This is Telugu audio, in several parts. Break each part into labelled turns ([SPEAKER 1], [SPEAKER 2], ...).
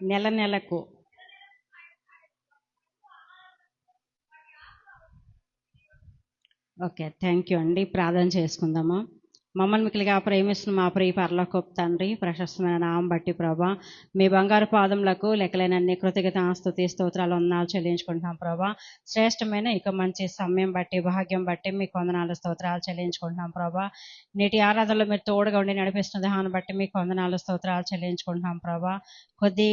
[SPEAKER 1] నెల నెలకు. ఓకే, థ్యాంక్ యూ అండి. ప్రార్థన చేసుకుందాము. మమ్మల్ని మిక్కిలిగా ప్రేమిస్తున్న మా ప్రియ పరలోకపు తండ్రి, ప్రశస్తమైన నామం బట్టి ప్రభా, మీ బంగారు పాదములకు లెక్కలేనన్ని కృతజ్ఞత స్తుతి స్తోత్రాలు వందనాలు చెల్లించుకుంటున్నాం ప్రభా. శ్రేష్టమైన ఇక మంచి సమయం బట్టి భాగ్యం బట్టి మీకు వందనాలు స్తోత్రాలు చెల్లించుకుంటున్నాం ప్రభా. నేటి ఆరాధనలో మీరు తోడుగా ఉండి నడిపిస్తున్న దాన్ని బట్టి మీకు వందనాలు స్తోత్రాలు చెల్లించుకుంటున్నాం ప్రభా. కొద్ది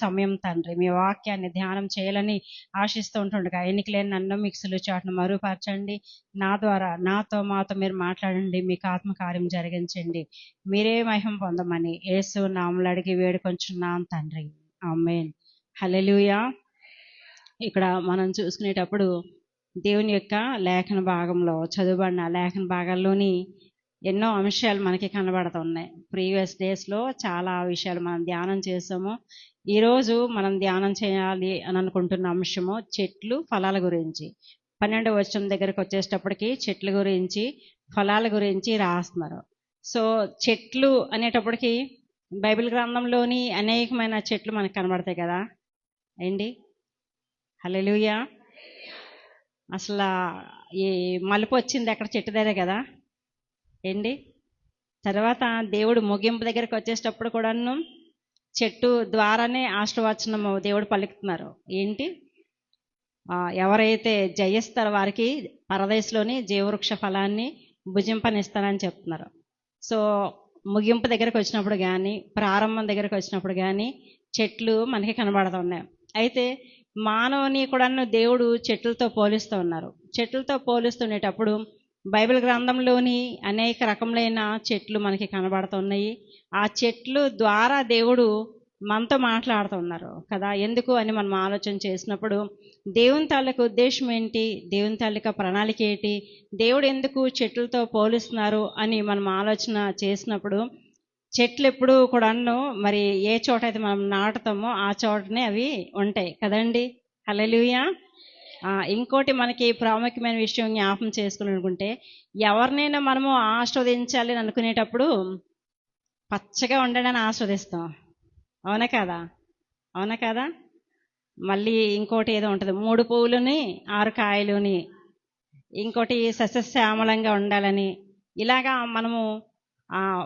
[SPEAKER 1] సమయం తండ్రి మీ వాక్యాన్ని ధ్యానం చేయాలని ఆశిస్తూ ఉంటుండగా ఎన్నికలేని నన్ను మీకు సులువు చాటును మరుపరచండి. నా ద్వారా నాతో మాతో మీరు మాట్లాడండి. మీకు ఆత్మకార్యం జరిగించండి. మీరే మహిమ పొందమని యేసు నామములో అడిగి వేడుకొంచున్నాం తండ్రి, ఆమేన్. హల్లెలూయా. ఇక్కడ మనం చూసుకునేటప్పుడు దేవుని యొక్క లేఖన భాగంలో చదువుబడిన లేఖన భాగాల్లోని ఎన్నో అంశాలు మనకి కనబడుతున్నాయి. ప్రీవియస్ డేస్లో చాలా విషయాలు మనం ధ్యానం చేసాము. ఈరోజు మనం ధ్యానం చేయాలి అని అనుకుంటున్న అంశము చెట్లు ఫలాల గురించి. 12వ వచనం దగ్గరకు వచ్చేటప్పటికి చెట్ల గురించి ఫలాల గురించి రాస్తున్నారు. సో చెట్లు అనేటప్పటికి బైబిల్ గ్రంథంలోని అనేకమైన చెట్లు మనకు కనబడతాయి కదా ఏంటి. హల్లెలూయా. అసలు ఈ మలుపు వచ్చింది అక్కడ చెట్టు దగ్గర కదా ఏంటి. తర్వాత దేవుడు ముగింపు దగ్గరికి వచ్చేటప్పుడు కూడాను చెట్టు ద్వారానే ఆశీర్వచనము దేవుడు పలుకుతున్నారు. ఏంటి, ఎవరైతే జయిస్తారో వారికి పరదేశంలోని జీవవృక్ష ఫలాన్ని భుజింపనిస్తానని చెప్తున్నారు. సో ముగింపు దగ్గరకు వచ్చినప్పుడు కానీ ప్రారంభం దగ్గరకు వచ్చినప్పుడు కానీ చెట్లు మనకి కనబడుతున్నాయి. అయితే మానవుని కూడాను దేవుడు చెట్లతో పోలిస్తూ ఉన్నారు. చెట్లతో పోలిస్తుండేటప్పుడు బైబిల్ గ్రంథంలోని అనేక రకములైన చెట్లు మనకి కనబడుతున్నాయి. ఆ చెట్లు ద్వారా దేవుడు మనతో మాట్లాడుతున్నారు కదా. ఎందుకు అని మనం ఆలోచన చేసినప్పుడు దేవుని తాలూకా ఉద్దేశం ఏంటి, దేవుని తాలూకా ప్రణాళిక ఏంటి, దేవుడు ఎందుకు చెట్లతో పోలిస్తున్నారు అని మనం ఆలోచన చేసినప్పుడు చెట్లు ఎప్పుడు కూడాను మరి ఏ చోట అయితే మనం నాటుతామో ఆ చోటనే అవి ఉంటాయి కదండి. హల్లెలూయా. ఇంకోటి మనకి ప్రాముఖ్యమైన విషయం జ్ఞాపకం చేసుకుని అనుకుంటే, ఎవరినైనా మనము ఆస్వాదించాలి అని అనుకునేటప్పుడు పచ్చగా ఉండడాన్ని ఆస్వాదిస్తాం. అవునా కదా, అవునా కదా. మళ్ళీ ఇంకోటి ఏదో ఉంటుంది, 3 పువ్వులని 6 కాయలుని, ఇంకోటి సస్యశ్యామలంగా ఉండాలని. ఇలాగా మనము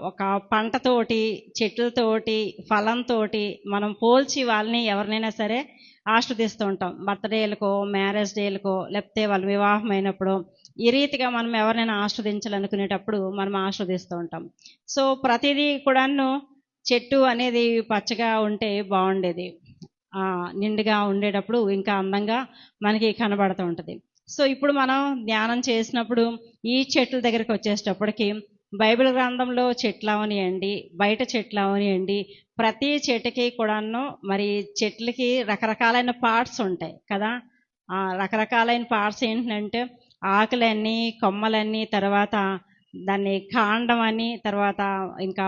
[SPEAKER 1] ఒక పంటతోటి చెట్లతోటి ఫలంతో మనం పోల్చి వాళ్ళని ఎవరినైనా సరే ఆస్వాదిస్తూ ఉంటాం. బర్త్డేలకో మ్యారేజ్ డేలకో లేకపోతే వాళ్ళ వివాహం అయినప్పుడు ఈ రీతిగా మనం ఎవరినైనా ఆస్వాదించాలనుకునేటప్పుడు మనం ఆస్వాదిస్తూ ఉంటాం. సో ప్రతిదీ కూడాను చెట్టు అనేది పచ్చగా ఉంటే బాగుండేది, నిండుగా ఉండేటప్పుడు ఇంకా అందంగా మనకి కనబడుతూ ఉంటుంది. సో ఇప్పుడు మనం ధ్యానం చేసినప్పుడు ఈ చెట్ల దగ్గరికి వచ్చేటప్పటికి బైబిల్ గ్రంథంలో చెట్లు అవనియండి, బయట చెట్లు అవనియండి, ప్రతి చెట్టుకి కూడాను మరి చెట్లకి రకరకాలైన పార్ట్స్ ఉంటాయి కదా. రకరకాలైన పార్ట్స్ ఏంటంటే ఆకులన్నీ, కొమ్మలన్నీ, తర్వాత దాన్ని కాండం అని, తర్వాత ఇంకా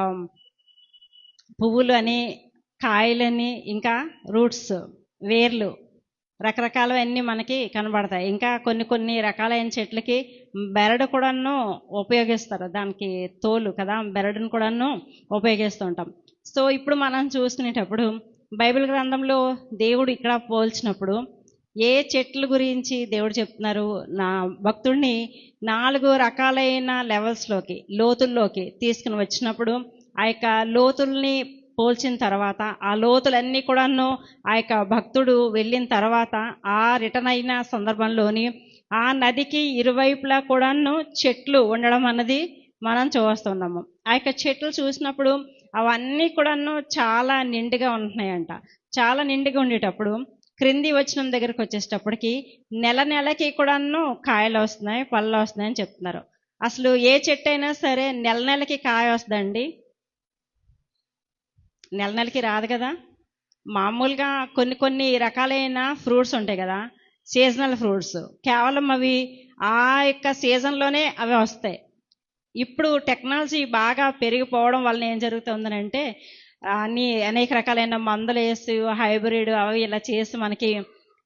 [SPEAKER 1] పువ్వులు అని, కాయలని, ఇంకా రూట్స్ వేర్లు, రకరకాలవన్నీ మనకి కనబడతాయి. ఇంకా కొన్ని రకాలైన చెట్లకి బెరడు కూడాను ఉపయోగిస్తారు, దానికి తోలు కదా, బెరడును కూడాను ఉపయోగిస్తూ ఉంటాం. సో ఇప్పుడు మనం చూసుకునేటప్పుడు బైబిల్ గ్రంథంలో దేవుడు ఇక్కడ పోల్చినప్పుడు ఏ చెట్ల గురించి దేవుడు చెప్తున్నారు, నా భక్తుడిని 4 రకాలైన లెవెల్స్లోకి, లోతుల్లోకి తీసుకుని వచ్చినప్పుడు ఆ యొక్క లోతుల్ని పోల్చిన తర్వాత ఆ లోతులన్నీ కూడాను ఆ యొక్క భక్తుడు వెళ్ళిన తర్వాత ఆ రిటర్న్ అయిన సందర్భంలోని ఆ నదికి ఇరువైపులా కూడాను చెట్లు ఉండడం అన్నది మనం చూస్తున్నాము. ఆ యొక్క చెట్లు చూసినప్పుడు అవన్నీ కూడాను చాలా నిండుగా ఉంటున్నాయంట. చాలా నిండుగా ఉండేటప్పుడు క్రింది వచనం దగ్గరకు వచ్చేటప్పటికి నెలకి కూడాను కాయలు వస్తున్నాయి, పళ్ళు వస్తున్నాయని చెప్తున్నారు. అసలు ఏ చెట్టు అయినా సరే నెలకి కాయ వస్తుందండి? నెలకి రాదు కదా. మామూలుగా కొన్ని రకాలైన ఫ్రూట్స్ ఉంటాయి కదా, సీజనల్ ఫ్రూట్స్, కేవలం అవి ఆ యొక్క సీజన్లోనే అవి వస్తాయి. ఇప్పుడు టెక్నాలజీ బాగా పెరిగిపోవడం వలన ఏం జరుగుతుందనంటే అనేక రకాలైన మందులు వేసి హైబ్రిడ్ అవి ఇలా చేసి మనకి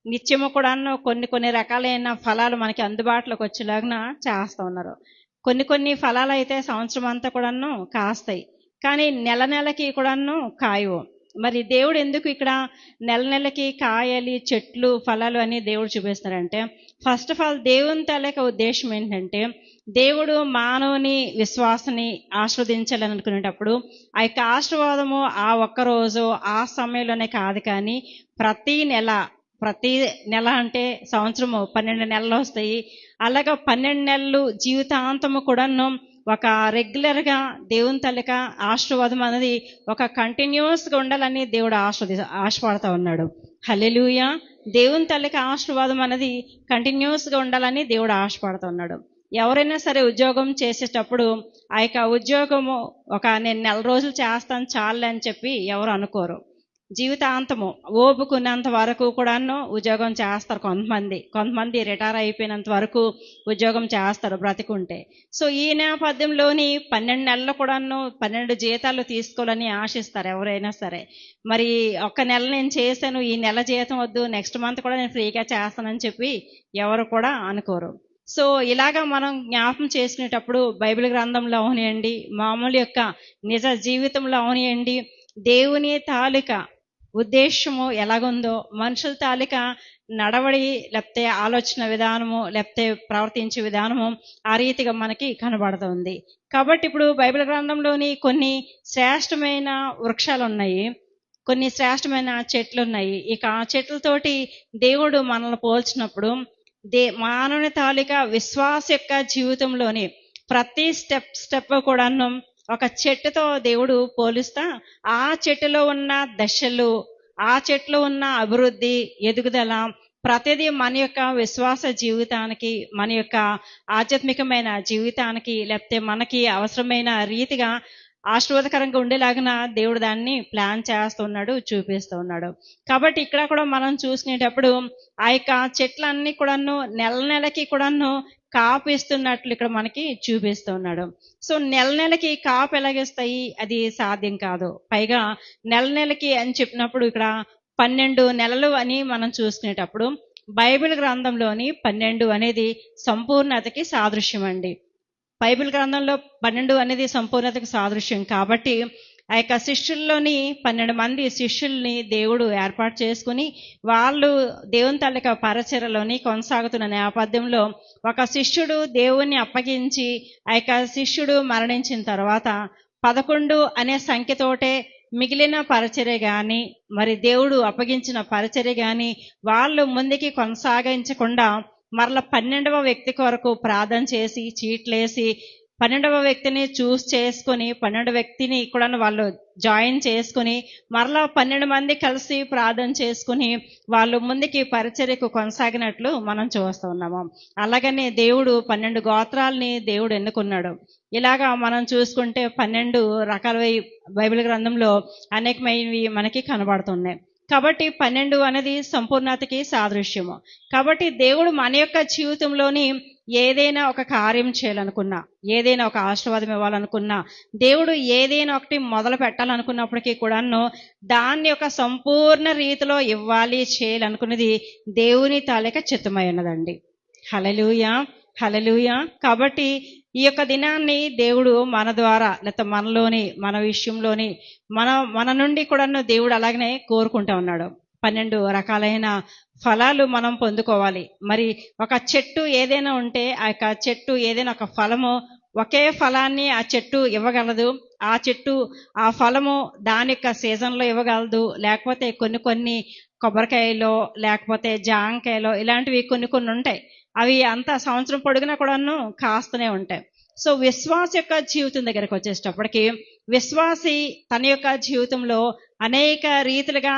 [SPEAKER 1] నిత్యము కూడాను కొన్ని రకాలైన ఫలాలు మనకి అందుబాటులోకి వచ్చేలాగా చేస్తూ ఉన్నారు. కొన్ని ఫలాలు అయితే సంవత్సరం అంతా కూడాను కాస్తాయి, కానీ నెలకి కూడాను కాయవు. మరి దేవుడు ఎందుకు ఇక్కడ నెల నెలకి కాయలు, చెట్లు, ఫలాలు అని దేవుడు చూపిస్తున్నారంటే, ఫస్ట్ ఆఫ్ ఆల్ దేవుని తాలూకా ఉద్దేశం ఏంటంటే, దేవుడు మానవుని విశ్వాసాన్ని ఆస్వాదించాలని అనుకునేటప్పుడు ఆ యొక్క ఆశీర్వాదము ఆ ఒక్క రోజు ఆ సమయంలోనే కాదు, కానీ ప్రతి నెల అంటే సంవత్సరము 12 నెలలు వస్తాయి. అలాగా 12 నెలలు జీవితాంతము కూడాను ఒక రెగ్యులర్గా దేవుని తాలూకా ఆశీర్వాదం అనేది ఒక కంటిన్యూస్గా ఉండాలని దేవుడు ఆశపడతా ఉన్నాడు. హల్లెలూయా. దేవుని తాలూకా ఆశీర్వాదం అనేది కంటిన్యూస్గా ఉండాలని దేవుడు ఆశపడతా ఉన్నాడు. ఎవరైనా సరే ఉద్యోగం చేసేటప్పుడు ఆ యొక్క ఉద్యోగము నేను 4 రోజులు చేస్తాను చాలు అని చెప్పి ఎవరు అనుకోరు. జీవితాంతము ఓపుకున్నంత వరకు కూడాను ఉద్యోగం చేస్తారు. కొంతమంది రిటైర్ అయిపోయినంత వరకు ఉద్యోగం చేస్తారు బ్రతికుంటే. సో ఈ నేపథ్యంలోని 12 నెలలు కూడాను 12 జీతాలు తీసుకోవాలని ఆశిస్తారు ఎవరైనా సరే. మరి ఒక్క నెల నేను చేశాను, ఈ నెల జీతం వద్దు, నెక్స్ట్ మంత్ కూడా నేను ఫ్రీగా చేస్తానని చెప్పి ఎవరు కూడా అనుకోరు. సో ఇలాగా మనం జ్ఞాపకం చేసుకునేటప్పుడు బైబిల్ గ్రంథంలో అవనియండి, మామూలు యొక్క నిజ జీవితంలో అవనియండి, దేవుని తాలూకా ఉద్దేశము ఎలాగుందో, మనుషుల తాలూకా నడవడి లేకపోతే ఆలోచన విధానము లేకపోతే ప్రవర్తించే విధానము ఆ రీతిగా మనకి కనబడుతుంది. కాబట్టి ఇప్పుడు బైబిల్ గ్రంథంలోని కొన్ని శ్రేష్టమైన వృక్షాలు ఉన్నాయి, కొన్ని శ్రేష్టమైన చెట్లు ఉన్నాయి. ఇక ఆ చెట్లతోటి దేవుడు మనల్ని పోల్చినప్పుడు మానవుని తాలూకా విశ్వాస యొక్క జీవితంలోని ప్రతి స్టెప్ కూడాను ఒక చెట్టుతో దేవుడు పోలుస్తా ఆ చెట్టులో ఉన్న దశలు, ఆ చెట్టులో ఉన్న అభివృద్ధి, ఎదుగుదల ప్రతిదీ మన యొక్క విశ్వాస జీవితానికి, మన యొక్క ఆధ్యాత్మికమైన జీవితానికి లేకపోతే మనకి అవసరమైన రీతిగా ఆశీర్వాదకరంగా ఉండేలాగిన దేవుడు దాన్ని ప్లాన్ చేస్తున్నాడు, చూపిస్తూ ఉన్నాడు. కాబట్టి ఇక్కడ కూడా మనం చూసుకునేటప్పుడు ఆ యొక్క చెట్లన్నీ కూడాను నెలకి కూడాను కాపు ఇస్తున్నట్లు ఇక్కడ మనకి చూపిస్తున్నాడు. సో నెలకి కాపు ఎలాగిస్తాయి, అది సాధ్యం కాదు. పైగా నెలకి అని చెప్పినప్పుడు ఇక్కడ 12 నెలలు అని మనం చూసుకునేటప్పుడు బైబిల్ గ్రంథంలోని 12 అనేది సంపూర్ణతకి సాదృశ్యం అండి. బైబిల్ గ్రంథంలో 12 అనేది సంపూర్ణతకు సాదృశ్యం. కాబట్టి ఆ యొక్క శిష్యుల్లోని 12 మంది శిష్యుల్ని దేవుడు ఏర్పాటు చేసుకుని వాళ్ళు దేవుని తాలూకా పరిచర్యలోని కొనసాగుతున్న నేపథ్యంలో ఒక శిష్యుడు దేవుణ్ణి అప్పగించి ఆ యొక్క శిష్యుడు మరణించిన తర్వాత 11 అనే సంఖ్యతోటే మిగిలిన పరిచర్య కానీ, మరి దేవుడు అప్పగించిన పరిచర్య కానీ వాళ్ళు ముందుకి కొనసాగించకుండా మరలా 12వ వ్యక్తి కొరకు ప్రార్థన చేసి చీట్లేసి 12వ వ్యక్తిని చూస్ చేసుకుని 12 వ్యక్తిని కూడా వాళ్ళు జాయిన్ చేసుకుని మరలా 12 మంది కలిసి ప్రార్థన చేసుకుని వాళ్ళు ముందుకి పరిచర్యకు కొనసాగినట్లు మనం చూస్తూ ఉన్నాము. అలాగనే దేవుడు 12 గోత్రాలని దేవుడు ఎన్నుకున్నాడు. ఇలాగా మనం చూసుకుంటే 12 రకాల బైబిల్ గ్రంథంలో అనేకమైనవి మనకి కనబడుతున్నాయి. కాబట్టి 12 అనేది సంపూర్ణతకి సాదృశ్యము. కాబట్టి దేవుడు మన యొక్క జీవితంలోని ఏదైనా ఒక కార్యం చేయాలనుకున్నా, ఏదైనా ఒక ఆశీర్వాదం ఇవ్వాలనుకున్నా, దేవుడు ఏదైనా ఒకటి మొదలు పెట్టాలనుకున్నప్పటికీ కూడాను దాన్ని ఒక సంపూర్ణ రీతిలో ఇవ్వాలి, చేయాలనుకున్నది దేవుని తాలూకా చిత్తమై ఉన్నదండి. హల్లెలూయా, హల్లెలూయా. కాబట్టి ఈ యొక్క దినాన్ని దేవుడు మన ద్వారా లేకపోతే మనలోని మన విషయంలోని మన నుండి కూడాను దేవుడు అలాగనే కోరుకుంటా ఉన్నాడు. 12 రకాలైన ఫలాలు మనం పొందుకోవాలి. మరి ఒక చెట్టు ఏదైనా ఉంటే ఆ యొక్క చెట్టు ఏదైనా ఒక ఫలము ఒకే ఫలాన్ని ఆ చెట్టు ఇవ్వగలదు. ఆ చెట్టు ఆ ఫలము దాని యొక్క సీజన్లో ఇవ్వగలదు. లేకపోతే కొన్ని కొబ్బరికాయలో లేకపోతే జాంకాయలో ఇలాంటివి కొన్ని ఉంటాయి. అవి అంత సంవత్సరం పొడుగునా కూడాను కాస్తూనే ఉంటాయి. సో విశ్వాస యొక్క జీవితం దగ్గరకు వచ్చేటప్పటికి విశ్వాసి తన యొక్క జీవితంలో అనేక రీతిలుగా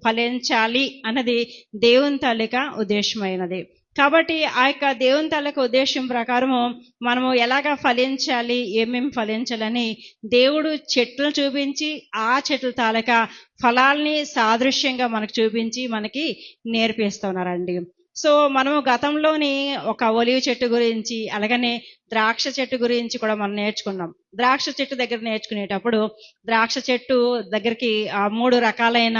[SPEAKER 1] ఫలించాలి అన్నది దేవుని తాలూకా ఉద్దేశమైనది. కాబట్టి ఆ యొక్క దేవుని తాలూకా ఉద్దేశం ప్రకారము మనము ఎలాగా ఫలించాలి, ఏమేమి ఫలించాలని దేవుడు చెట్లు చూపించి ఆ చెట్ల తాలూకా ఫలాల్ని సాదృశ్యంగా మనకు చూపించి మనకి నేర్పిస్తున్నారండి. సో మనము గతంలోని ఒక ఒలివ చెట్టు గురించి అలాగనే ద్రాక్ష చెట్టు గురించి కూడా మనం నేర్చుకున్నాం. ద్రాక్ష చెట్టు దగ్గర నేర్చుకునేటప్పుడు ద్రాక్ష చెట్టు దగ్గరికి ఆ 3 రకాలైన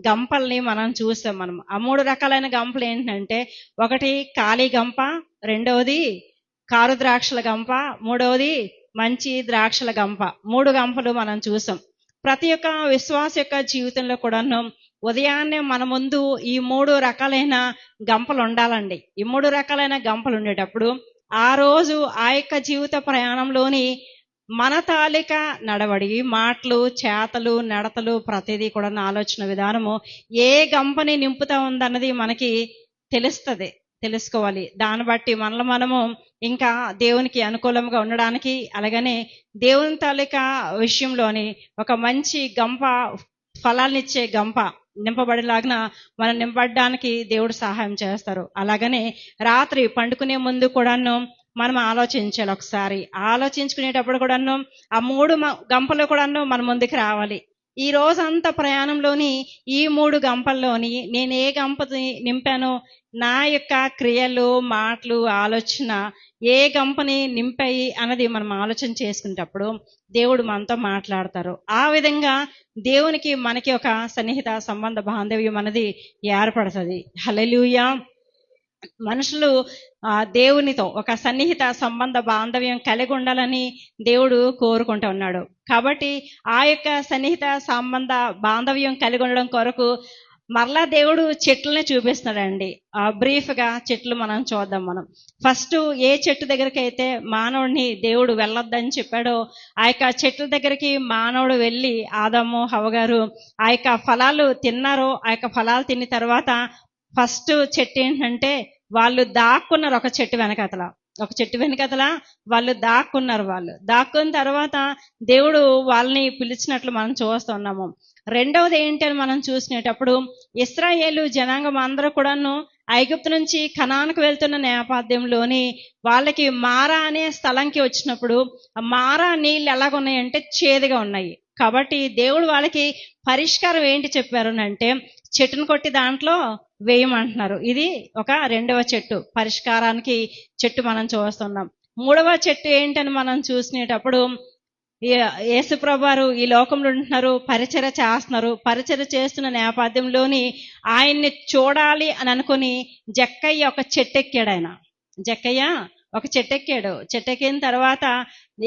[SPEAKER 1] గంపల్ని మనం చూస్తాం. ఆ 3 రకాలైన గంపలు ఏంటంటే, ఒకటి ఖాళీ గంప, రెండవది కారు ద్రాక్షల గంప, మూడవది మంచి ద్రాక్షల గంప. 3 గంపలు మనం చూసాం. ప్రతి ఒక్క విశ్వాస యొక్క జీవితంలో కూడాను ఉదయాన్నే మన ముందు ఈ 3 రకాలైన గంపలు ఉండాలండి. ఈ 3 రకాలైన గంపలు ఉండేటప్పుడు ఆ రోజు ఆ యొక్క జీవిత ప్రయాణంలోని మన తాలిక నడవడి, మాటలు, చేతలు, నడతలు, ప్రతిదీ కూడా ఆలోచన విధానము ఏ గంపని నింపుతా ఉందన్నది మనకి తెలుసుకోవాలి. దాన్ని బట్టి మనము ఇంకా దేవునికి అనుకూలంగా ఉండడానికి, అలాగనే దేవుని తాలూక విషయంలోని ఒక మంచి గంప, ఫలాన్నిచ్చే గంప నింపబడేలాగిన మనం నింపడానికి దేవుడు సహాయం చేస్తారు. అలాగనే రాత్రి పండుకునే ముందు కూడాను మనం ఆలోచించాలి. ఒకసారి ఆలోచించుకునేటప్పుడు కూడాను ఆ 3 గంపలు కూడాను మన ముందుకు రావాలి. ఈ రోజంతా ప్రయాణంలోని ఈ 3 గంపల్లోని నేను ఏ గంపని నింపానో, నా యొక్క క్రియలు, మాటలు, ఆలోచన ఏ గంపని నింపాయి అన్నది మనం ఆలోచన చేసుకునేటప్పుడు దేవుడు మనతో మాట్లాడతారు. ఆ విధంగా దేవునికి మనకి ఒక సన్నిహిత సంబంధ బాంధవ్యం అనేది ఏర్పడుతుంది. హల్లెలూయా. మనుషులు దేవునితో ఒక సన్నిహిత సంబంధ బాంధవ్యం కలిగి ఉండాలని దేవుడు కోరుకుంటూ ఉన్నాడు. కాబట్టి ఆ యొక్క సన్నిహిత సంబంధ బాంధవ్యం కలిగి ఉండడం కొరకు మరలా దేవుడు చెట్లని చూపిస్తున్నాడండి. బ్రీఫ్ గా చెట్లు మనం చూద్దాం. మనం ఫస్ట్ ఏ చెట్టు దగ్గరికి అయితే మానవుడిని దేవుడు వెళ్ళొద్దని చెప్పాడో ఆ యొక్క చెట్ల దగ్గరికి మానవుడు వెళ్ళి ఆదాము హవ్వగారు ఆ యొక్క ఫలాలు తిన్నారో, ఆ యొక్క ఫలాలు తిన్న తర్వాత ఫస్ట్ చెట్టు ఏంటంటే వాళ్ళు దాక్కున్నారు. ఒక చెట్టు వెనకతల వాళ్ళు దాక్కున్నారు. దాక్కున్న తర్వాత దేవుడు వాళ్ళని పిలిచినట్లు మనం చూస్తున్నాము. రెండవది ఏంటి అని మనం చూసినప్పుడు ఇశ్రాయేలు జనాంగం అందరూ కూడాను ఐగుప్తు నుంచి కనానుకు వెళ్తున్న నేపథ్యంలోని వాళ్ళకి మారా అనే స్థలంకి వచ్చినప్పుడు ఆ మారా నీళ్ళు ఎలాగున్నాయంటే చేదుగా ఉన్నాయి. కాబట్టి దేవుడు వాళ్ళకి పరిష్కారం ఏంటి చెప్పారు అంటే చెట్టును కొట్టి దాంట్లో వేయమంటున్నారు. ఇది ఒక రెండవ చెట్టు, పరిష్కారానికి చెట్టు మనం చూస్తున్నాం. మూడవ చెట్టు ఏంటని మనం చూసినప్పుడు యేసుప్రభువారు ఈ లోకంలో ఉంటున్నారు, పరిచర్య చేస్తున్నారు. పరిచర్య చేస్తున్న నేపథ్యంలోని ఆయన్ని చూడాలి అని అనుకుని జక్కయ్య ఒక చెట్టు ఎక్కాడు. చెట్టు ఎక్కిన తర్వాత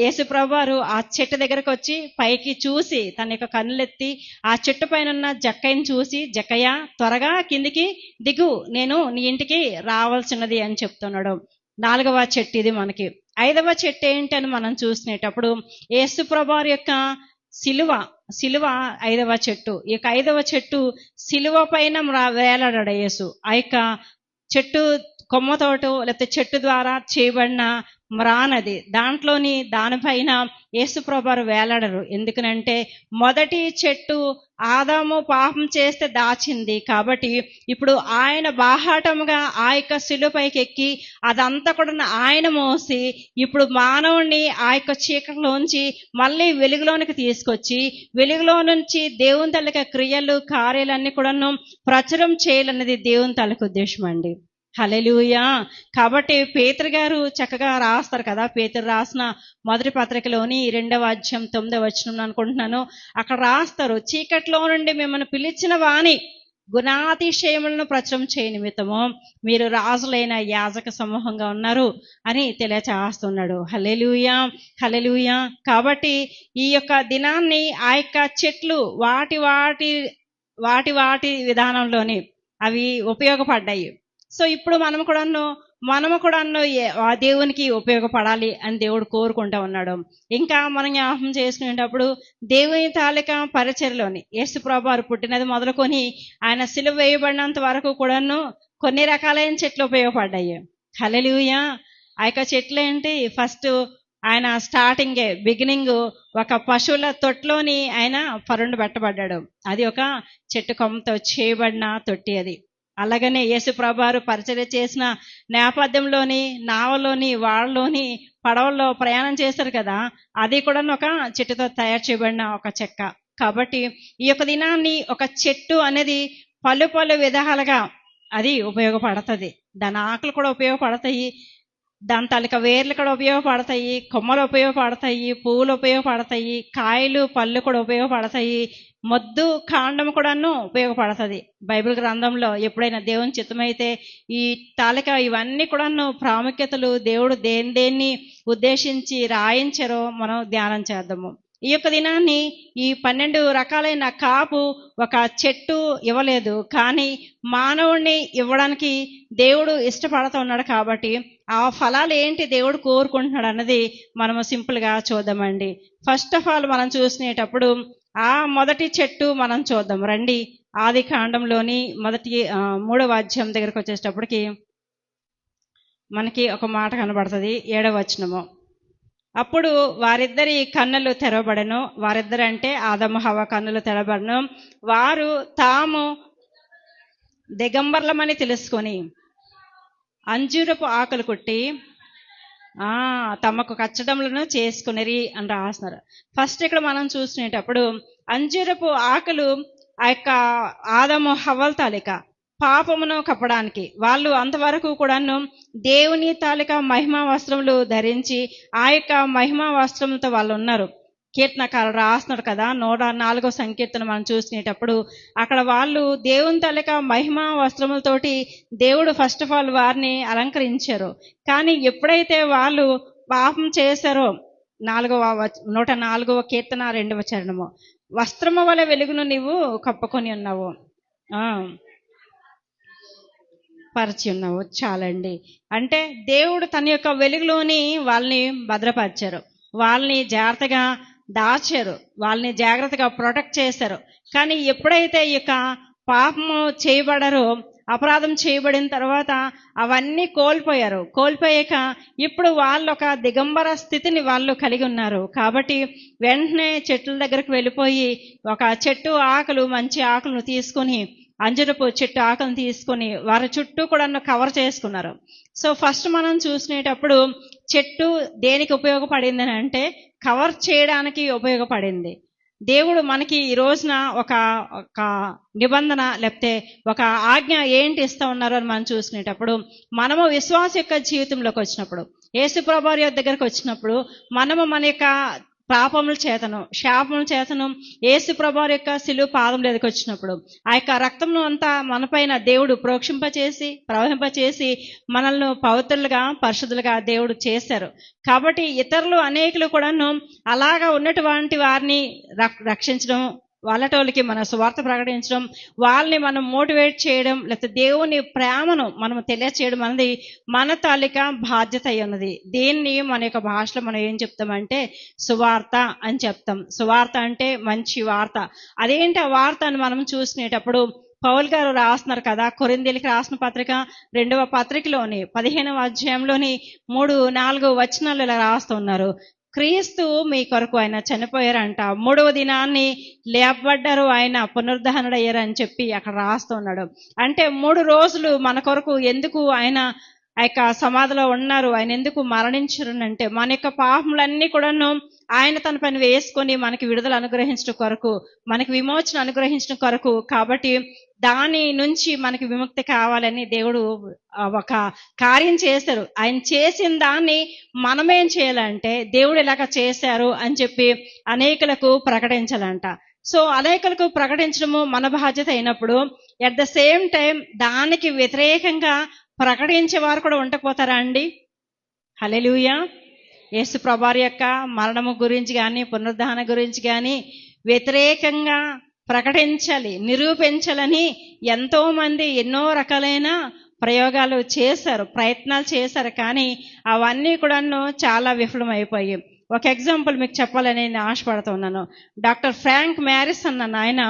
[SPEAKER 1] యేసుప్రభువారు ఆ చెట్టు దగ్గరకు వచ్చి పైకి చూసి తన యొక్క కన్నులెత్తి ఆ చెట్టు పైన ఉన్న జక్కయ్యని చూసి, జక్కయ్య త్వరగా కిందికి దిగు, నేను నీ ఇంటికి రావాల్సినది అని చెప్తున్నాడు. 4వ చెట్టు ఇది మనకి. 5వ చెట్టు ఏంటి అని మనం చూసినప్పుడు యేసుప్రభువారి యొక్క సిలువ 5వ చెట్టు. ఈ 5వ చెట్టు సిలువ పైన వేలాడాడు యేసు. ఆ యొక్క చెట్టు కొమ్మతోటో లేకపోతే చెట్టు ద్వారా చేయబడిన మ్రానది దానిపైన యేసుప్రభువారు వేలాడరు. ఎందుకనంటే మొదటి చెట్టు ఆదాము పాపం చేస్తే దాచింది. కాబట్టి ఇప్పుడు ఆయన బాహాటముగా ఆ యొక్క శిలువపైకి ఎక్కి అదంతా కూడా ఆయన మోసి ఇప్పుడు మానవుణ్ణి ఆ యొక్క చీకటిలోంచి మళ్ళీ వెలుగులోనికి తీసుకొచ్చి వెలుగులో నుంచి దేవుని తల్లిక క్రియలు, కార్యాలన్నీ కూడాను ప్రచురం చేయాలన్నది దేవుని తల్లికి ఉద్దేశం అండి. హల్లెలూయా. కాబట్టి పేతురు గారు చక్కగా రాస్తారు కదా. పేతురు రాసిన మొదటి పత్రికలోని 2వ అధ్యాయం 9వ వచనం అనుకుంటున్నాను. అక్కడ రాస్తారు, చీకట్లో నుండి మిమ్మల్ని పిలిచిన వాని గుణాతిశయములను ప్రచురం చేయ నిమిత్తము మీరు రాజులైన యాజక సమూహంగా ఉన్నారు అని తెలియచేస్తున్నాడు. హల్లెలూయా, హల్లెలూయా. కాబట్టి ఈ యొక్క దినాన్ని ఆ యొక్క చెట్లు వాటి విధానంలోని అవి ఉపయోగపడ్డాయి. సో ఇప్పుడు మనము కూడాను ఆ దేవునికి ఉపయోగపడాలి అని దేవుడు కోరుకుంటా ఉన్నాడు. ఇంకా మనం జ్ఞాపకం చేసుకునేటప్పుడు దేవుని తాలూకా పరిచర్యలోని యేసుప్రభువారు పుట్టినది మొదలుకొని ఆయన సిలువ వేయబడినంత వరకు కూడాను కొన్ని రకాలైన చెట్లు ఉపయోగపడ్డాయి. హల్లెలూయా. ఆ యొక్క చెట్లు ఏంటి? ఫస్ట్ ఆయన బిగినింగ్ ఒక పశువుల తొట్లోని ఆయన పరుండు పెట్టబడ్డాడు. అది ఒక చెట్టు కొమ్మతో చేయబడిన తొట్టి అది. అలాగనే యేసుప్రభువారు పరిచర్య చేసిన నేపథ్యంలోని నావలోని వాళ్ళలోని పడవల్లో ప్రయాణం చేశారు కదా, అది కూడా ఒక చెట్టుతో తయారు చేయబడిన ఒక చెక్క. కాబట్టి ఈ యొక్క దినాన్ని ఒక చెట్టు అనేది పలు విధాలుగా అది ఉపయోగపడుతుంది. దాని ఆకులు కూడా ఉపయోగపడతాయి, దాని తాలూకా వేర్లు కూడా ఉపయోగపడతాయి, కొమ్మలు ఉపయోగపడతాయి, పువ్వులు ఉపయోగపడతాయి, కాయలు పళ్ళు కూడా ఉపయోగపడతాయి, మొద్దు కాండం కూడాను ఉపయోగపడుతుంది. బైబిల్ గ్రంథంలో ఎప్పుడైనా దేవుని చిత్తమైతే ఈ తాలూకా ఇవన్నీ కూడాను ప్రాముఖ్యతలు దేవుడు దేన్ని ఉద్దేశించి రాయించారో మనం ధ్యానం చేద్దాము. ఈ యొక్క దినాన్ని ఈ 12 రకాలైన కాపు ఒక చెట్టు ఇవ్వలేదు, కానీ మానవుణ్ణి ఇవ్వడానికి దేవుడు ఇష్టపడుతూ ఉన్నాడు. కాబట్టి ఆ ఫలాలు ఏంటి దేవుడు కోరుకుంటున్నాడు అన్నది మనము సింపుల్గా చూద్దామండి. ఫస్ట్ ఆఫ్ ఆల్ మనం చూసినప్పుడు ఆ మొదటి చెట్టు మనం చూద్దాం రండి. ఆది కాండంలోని 3వ అధ్యాయం దగ్గరకు వచ్చేటప్పటికి మనకి ఒక మాట కనబడుతుంది, 7వ వచనము. అప్పుడు వారిద్దరి కన్నులు తెరవబడెను. వారిద్దరు అంటే ఆదము హవ్వ కన్నులు తెరవబడను. వారు తాము దిగంబర్లమని తెలుసుకొని అంజూరపు ఆకులు కుట్టి తమకు కచ్చడములను చేసుకునిరి అని రాస్తున్నారు. ఫస్ట్ ఇక్కడ మనం చూసినప్పుడు అంజూరపు ఆకులు ఆ యొక్క ఆదము హవ్వల తాలిక పాపమును కప్పడానికి, వాళ్ళు అంతవరకు కూడాను దేవుని తాలిక మహిమా వస్త్రములు ధరించి ఆ యొక్క మహిమా వస్త్రంతో వాళ్ళు ఉన్నారు. కీర్తనకారుడు రాస్తున్నాడు కదా, 104వ సంకీర్తన మనం చూసినప్పుడు అక్కడ వాళ్ళు దేవుని తాలిక మహిమా వస్త్రములతోటి దేవుడు ఫస్ట్ ఆఫ్ ఆల్ వారిని అలంకరించారు. కానీ ఎప్పుడైతే వాళ్ళు పాపం చేశారో 104వ కీర్తన 2వ చరణము, వస్త్రము వలె వెలుగును నీవు కప్పుకొని ఉన్నావు, పరిచి ఉన్నావు. చాలండి. అంటే దేవుడు తన యొక్క వెలుగులోని వాళ్ళని భద్రపరిచారు, వాళ్ళని జాగ్రత్తగా దాచారు, వాళ్ళని జాగ్రత్తగా ప్రొటెక్ట్ చేశారు. కానీ ఎప్పుడైతే ఈ యొక్క పాపము చేయబడారో, అపరాధం చేయబడిన తర్వాత అవన్నీ కోల్పోయాక ఇప్పుడు వాళ్ళు ఒక దిగంబర స్థితిని వాళ్ళు కలిగి ఉన్నారు. కాబట్టి వెంటనే చెట్ల దగ్గరకు వెళ్ళిపోయి ఒక చెట్టు ఆకులు, మంచి ఆకులను తీసుకొని, అంజరపు చెట్టు ఆకులను తీసుకొని వారి చుట్టూ కూడా కవర్ చేసుకున్నారు. సో ఫస్ట్ మనం చూసినప్పుడు చెట్టు దేనికి ఉపయోగపడింది అంటే కవర్ చేయడానికి ఉపయోగపడింది. దేవుడు మనకి ఈ రోజున ఒక నిబంధన లేకపోతే ఒక ఆజ్ఞ ఏంటి ఇస్తా ఉన్నారు అని మనం చూసినప్పుడు, మనము విశ్వాస యొక్క జీవితంలోకి వచ్చినప్పుడు, యేసుప్రభువు వారి దగ్గరకు వచ్చినప్పుడు, మనము మన యొక్క పాపముల చేతను శాపముల చేతను యేసుప్రభువు వారి యొక్క శిలువ పాదం మీదకి వచ్చినప్పుడు ఆ యొక్క రక్తమును అంతా మనపైన దేవుడు ప్రవహింపచేసి మనల్ని పవిత్రులుగా పరిశుద్ధులుగా దేవుడు చేశారు. కాబట్టి ఇతరులు అనేకులు కూడాను అలాగా ఉన్నటువంటి వారిని రక్షించడం, వాళ్ళటోళ్ళకి మన సువార్త ప్రకటించడం, వాళ్ళని మనం మోటివేట్ చేయడం, లేకపోతే దేవుని ప్రేమను మనం తెలియచేయడం అనేది మన తాలూక బాధ్యత అయి ఉన్నది. దీన్ని మన యొక్క భాషలో మనం ఏం చెప్తామంటే సువార్త అని చెప్తాం. సువార్త అంటే మంచి వార్త. అదేంటి ఆ వార్త అని మనం చూసినప్పుడు పౌలు గారు రాస్తున్నారు కదా, కొరింథీయులకు రాసిన పత్రిక 2వ పత్రికలోని 15వ అధ్యాయంలోని 3-4 వచనాలు ఇలా రాస్తున్నారు. క్రీస్తు మీ కొరకు ఆయన చనిపోయారంట, 3వ దినాన్ని లేపబడ్డారు, ఆయన పునరుద్ధరణుడయ్యారు అని చెప్పి అక్కడ రాస్తున్నాడు. అంటే 3 రోజులు మన కొరకు ఎందుకు ఆయన ఆ యొక్క సమాధిలో ఉన్నారు, ఆయన ఎందుకు మరణించరు అంటే మన యొక్క పాపములన్నీ కూడాను ఆయన తన పని వేసుకొని మనకి విడుదల అనుగ్రహించడం కొరకు, మనకి విమోచన అనుగ్రహించడం కొరకు. కాబట్టి దాని నుంచి మనకి విముక్తి కావాలని దేవుడు ఒక కార్యం చేశారు. ఆయన చేసిన దాన్ని మనమేం చేయాలంటే దేవుడు ఇలాగ చేశారు అని చెప్పి అనేకులకు ప్రకటించాలంట. సో అనేకులకు ప్రకటించడము మన బాధ్యత అయినప్పుడు ఎట్ ద సేమ్ టైం దానికి వ్యతిరేకంగా ప్రకటించే వారు కూడా ఉండకపోతారా అండి? హల్లెలూయా. యేసు ప్రభువారి యొక్క మరణము గురించి కానీ పునరుద్ధాన గురించి కానీ వ్యతిరేకంగా ప్రకటించాలి, నిరూపించాలని ఎంతో మంది ఎన్నో రకాలైన ప్రయోగాలు చేశారు, ప్రయత్నాలు చేశారు. కానీ అవన్నీ కూడాను చాలా విఫలమైపోయాయి. ఒక ఎగ్జాంపుల్ మీకు చెప్పాలని నేను ఆశపడుతున్నాను. డాక్టర్ ఫ్రాంక్ మ్యారిస్ అన్న ఆయన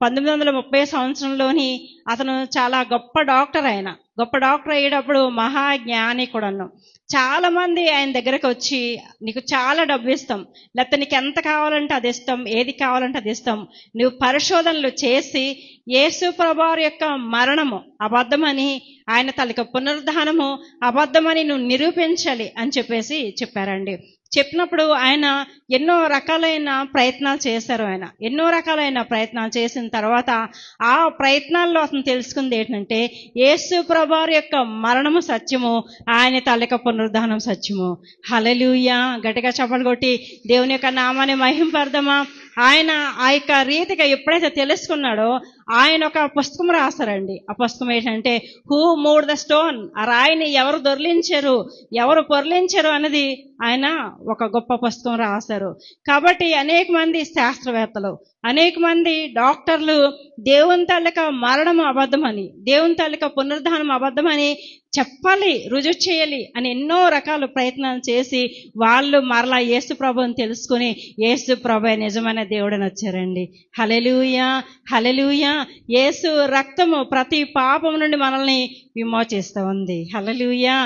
[SPEAKER 1] 1930 సంవత్సరంలోని అతను చాలా గొప్ప డాక్టర్. ఆయన గొప్ప డాక్టర్ అయ్యేటప్పుడు మహాజ్ఞాని కూడాను. చాలా మంది ఆయన దగ్గరకు వచ్చి నీకు చాలా డబ్బు ఇస్తాం, లేకపోతే నీకు ఎంత కావాలంటే అది ఇస్తాం, ఏది కావాలంటే అది ఇస్తాం, నువ్వు పరిశోధనలు చేసి యేసు ప్రభువారి యొక్క మరణము అబద్ధమని, ఆయన తలక పునరుద్ధానము అబద్ధమని నువ్వు నిరూపించాలి అని చెప్పారండి. చెప్పినప్పుడు ఆయన ఎన్నో రకాలైన ప్రయత్నాలు చేశారు. ఆయన ఎన్నో రకాలైన ప్రయత్నాలు చేసిన తర్వాత ఆ ప్రయత్నాల్లో అతను తెలుసుకుంది ఏంటంటే యేసు ప్రభువారి యొక్క మరణము సత్యము, ఆయన తాలూకా పునరుద్ధానం సత్యము. హల్లెలూయా. గట్టిగా చప్పట్లు కొట్టి దేవుని యొక్క నామాన్ని మహింపడదామా? ఆయన ఆ యొక్క రీతిగా ఎప్పుడైతే తెలుసుకున్నాడో ఆయన ఒక పుస్తకం రాస్తారండి. ఆ పుస్తకం ఏంటంటే హూ మూడ్ ద స్టోన్, ఆ రాయిని ఎవరు దొర్లించారు, ఎవరు పొర్లించారు అనేది ఆయన ఒక గొప్ప పుస్తకం రాశారు. కాబట్టి అనేక మంది శాస్త్రవేత్తలు, అనేక మంది డాక్టర్లు దేవుని తాలూకా మరణం అబద్ధమని, దేవుని తాలూకా పునరుద్ధానం అబద్ధమని చెప్పాలి, రుజువు చేయాలి అని ఎన్నో రకాల ప్రయత్నాలు చేసి వాళ్ళు మరలా యేసు ప్రభుని తెలుసుకుని యేసు ప్రభు నిజమైన దేవుడని వచ్చారండి. హల్లెలూయా, హల్లెలూయా. యేసు రక్తము ప్రతి పాపం నుండి మనల్ని విమోచిస్తూ ఉంది. హల్లెలూయా.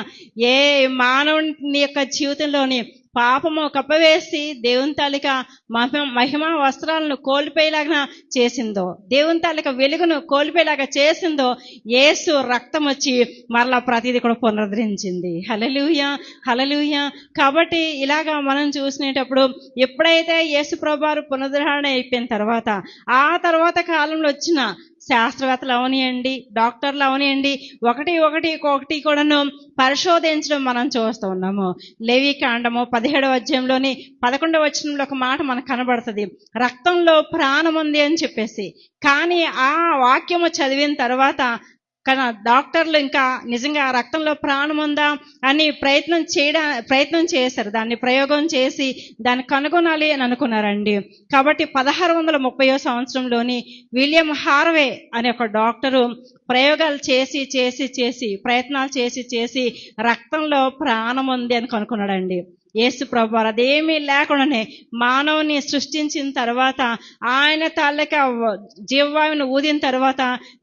[SPEAKER 1] ఏ మానవుని యొక్క జీవితంలోని పాపము కప్పవేసి దేవుని తాలూకా మహిమ వస్త్రాలను కోల్పోయేలాగా చేసిందో, దేవుని తాలూకా వెలుగును కోల్పోయేలాగా చేసిందో యేసు రక్తం వచ్చి మరలా ప్రతిదీ కూడా పునరుద్ధరించింది. హల్లెలూయా, హల్లెలూయా. కాబట్టి ఇలాగా మనం చూసినప్పుడు ఎప్పుడైతే యేసు ప్రభువారు పునరుద్ధరణ అయిపోయిన తర్వాత ఆ తర్వాత కాలంలో వచ్చిన శాస్త్రవేత్తలు అవనియండి, డాక్టర్లు అవనియండి, ఒకటి కూడాను పరిశోధించడం మనం చూస్తూ ఉన్నాము. లేవికాండము 17వ అధ్యాయంలోని 11వ వచనంలో ఒక మాట మనకు కనబడుతుంది, రక్తంలో ప్రాణం ఉంది అని చెప్పేసి. కానీ ఆ వాక్యము చదివిన తర్వాత కానీ డాక్టర్లు ఇంకా నిజంగా రక్తంలో ప్రాణం ఉందా అని ప్రయత్నం చేశారు, దాన్ని ప్రయోగం చేసి దాన్ని కనుగొనాలి అని అనుకున్నారండి. కాబట్టి 1630వ సంవత్సరంలోని విలియం హార్వే అనే ఒక డాక్టరు ప్రయోగాలు చేసి ప్రయత్నాలు చేసి రక్తంలో ప్రాణం ఉంది అని కనుక్కున్నాడండి. యేసు ప్రభు అదేమీ లేకుండానే మానవుని సృష్టించిన తర్వాత ఆయన తాలూకా జీవవాయువును ఊదిన తర్వాత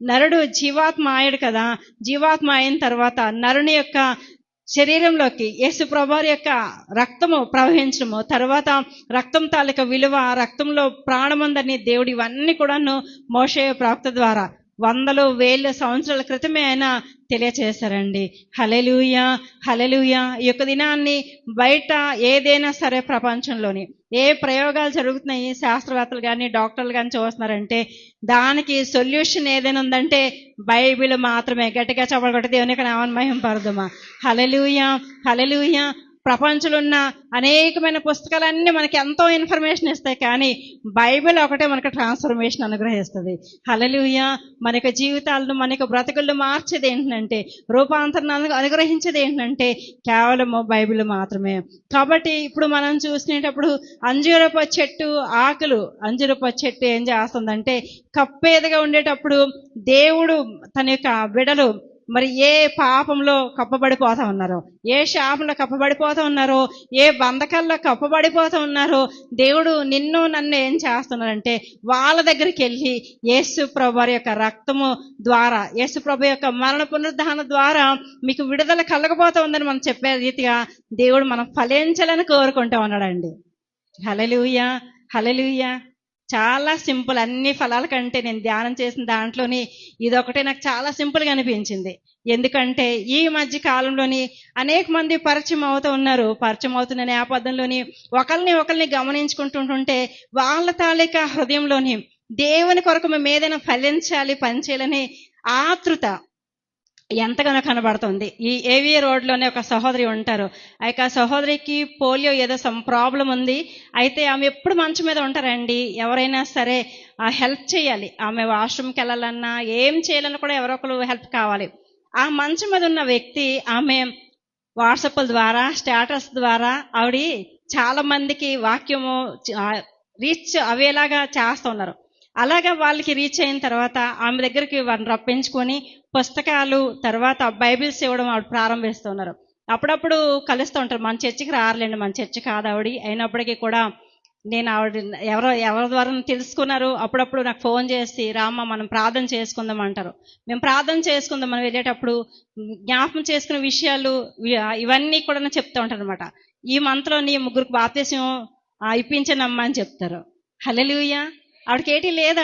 [SPEAKER 1] నరుడు జీవాత్మ అయ్యాడు కదా. జీవాత్మ అయిన తర్వాత నరుని యొక్క శరీరంలోకి యేసు ప్రభువారి యొక్క రక్తము ప్రవహించడము, తర్వాత రక్తం తాలూకా విలువ, రక్తంలో ప్రాణముందని దేవుడు ఇవన్నీ కూడాను మోషే ప్రవక్త ద్వారా వందలు వేల సంవత్సరాల క్రితమే ఆయన తెలియచేశారండి. హల్లెలూయా, హల్లెలూయా. ఈ యొక్క దినాన్ని బయట ఏదైనా సరే ప్రపంచంలోని ఏ ప్రయోగాలు జరుగుతున్నాయి, శాస్త్రవేత్తలు కానీ డాక్టర్లు కానీ చూస్తున్నారంటే దానికి సొల్యూషన్ ఏదైనా ఉందంటే బైబిల్ మాత్రమే. గట్టిగా చెప్పలు కొట్టి దేవునికి నామమున మహిమ పరదుమా. హల్లెలూయా, హల్లెలూయా. ప్రపంచంలో ఉన్న అనేకమైన పుస్తకాలన్నీ మనకి ఎంతో ఇన్ఫర్మేషన్ ఇస్తాయి, కానీ బైబిల్ ఒకటే మనకు ట్రాన్స్ఫర్మేషన్ అనుగ్రహిస్తుంది. హల్లెలూయా. మన యొక్క జీవితాలను, మన యొక్క బ్రతుకులను మార్చేది ఏంటంటే, రూపాంతరణ అనుగ్రహించేది ఏంటంటే కేవలము బైబిల్ మాత్రమే. కాబట్టి ఇప్పుడు మనం చూసినప్పుడు అంజూరపు చెట్టు ఆకులు, అంజూరపు చెట్టు ఏం చేస్తుందంటే కప్పేదిగా ఉండేటప్పుడు దేవుడు తన యొక్క బిడలు మరి ఏ పాపంలో కప్పబడిపోతా ఉన్నారో, ఏ శాపంలో కప్పబడిపోతా ఉన్నారో, ఏ బంధకాల్లో కప్పబడిపోతా ఉన్నారో దేవుడు నిన్ను నన్ను ఏం చేస్తున్నారంటే వాళ్ళ దగ్గరికి వెళ్ళి యేసు ప్రభు యొక్క రక్తము ద్వారా, యేసు ప్రభు యొక్క మరణ పునరుద్ధాన ద్వారా మీకు విడుదల కలగబోతా ఉందని మనం చెప్పే రీతిగా దేవుడు మనం ఫలించాలని కోరుకుంటూ ఉన్నాడండి. హల్లెలూయా, హల్లెలూయా. చాలా సింపుల్. అన్ని ఫలాల కంటే నేను ధ్యానం చేసిన దాంట్లోని ఇదొకటే నాకు చాలా సింపుల్గా అనిపించింది. ఎందుకంటే ఈ మధ్య కాలంలోని అనేక మంది పరిచయం అవుతున్న నేపథ్యంలోని ఒకరిని గమనించుకుంటుంటే వాళ్ళ తాలూకా హృదయంలోని దేవుని కొరకు మేము ఏదైనా ఫలించాలి, పనిచేయాలని ఆతృత ఎంతగానో కనబడుతుంది. ఈ ఏవిఏ రోడ్లోనే ఒక సహోదరి ఉంటారు. ఆ యొక్క సహోదరికి పోలియో ఏదో ప్రాబ్లం ఉంది. అయితే ఆమె ఎప్పుడు మంచం మీద ఉంటారండి. ఎవరైనా సరే హెల్ప్ చేయాలి, ఆమె వాష్రూమ్కి వెళ్ళాలన్నా ఏం చేయాలన్నా కూడా ఎవరో ఒకరు హెల్ప్ కావాలి. ఆ మంచం మీద ఉన్న వ్యక్తి ఆమె వాట్సాప్ల ద్వారా, స్టేటస్ ద్వారా ఆవిడ చాలా మందికి వాక్యము రీచ్ అవేలాగా చేస్తున్నారు. అలాగా వాళ్ళకి రీచ్ అయిన తర్వాత ఆమె దగ్గరికి వారిని రప్పించుకొని పుస్తకాలు, తర్వాత బైబిల్స్ ఇవ్వడం ఆవిడ ప్రారంభిస్తున్నారు. అప్పుడప్పుడు కలుస్తూ ఉంటారు. మన చర్చికి రారులేండి, మన చర్చి కాదు ఆవిడ. అయినప్పటికీ కూడా నేను ఆవిడ ఎవరి ద్వారా తెలుసుకున్నారు. అప్పుడప్పుడు నాకు ఫోన్ చేసి రామ్మ మనం ప్రార్థన చేసుకుందాం అంటారు. మేము ప్రార్థన చేసుకుందాం మనం వెళ్ళేటప్పుడు జ్ఞాపకం చేసుకునే విషయాలు ఇవన్నీ కూడా చెప్తూ ఉంటారు అనమాట. ఈ మంత్లో నీ ముగ్గురికి బాప్తిసం ఇప్పించనమ్మా అని చెప్తారు. హల్లెలూయా. ఆవిడకి ఏటీ లేదు,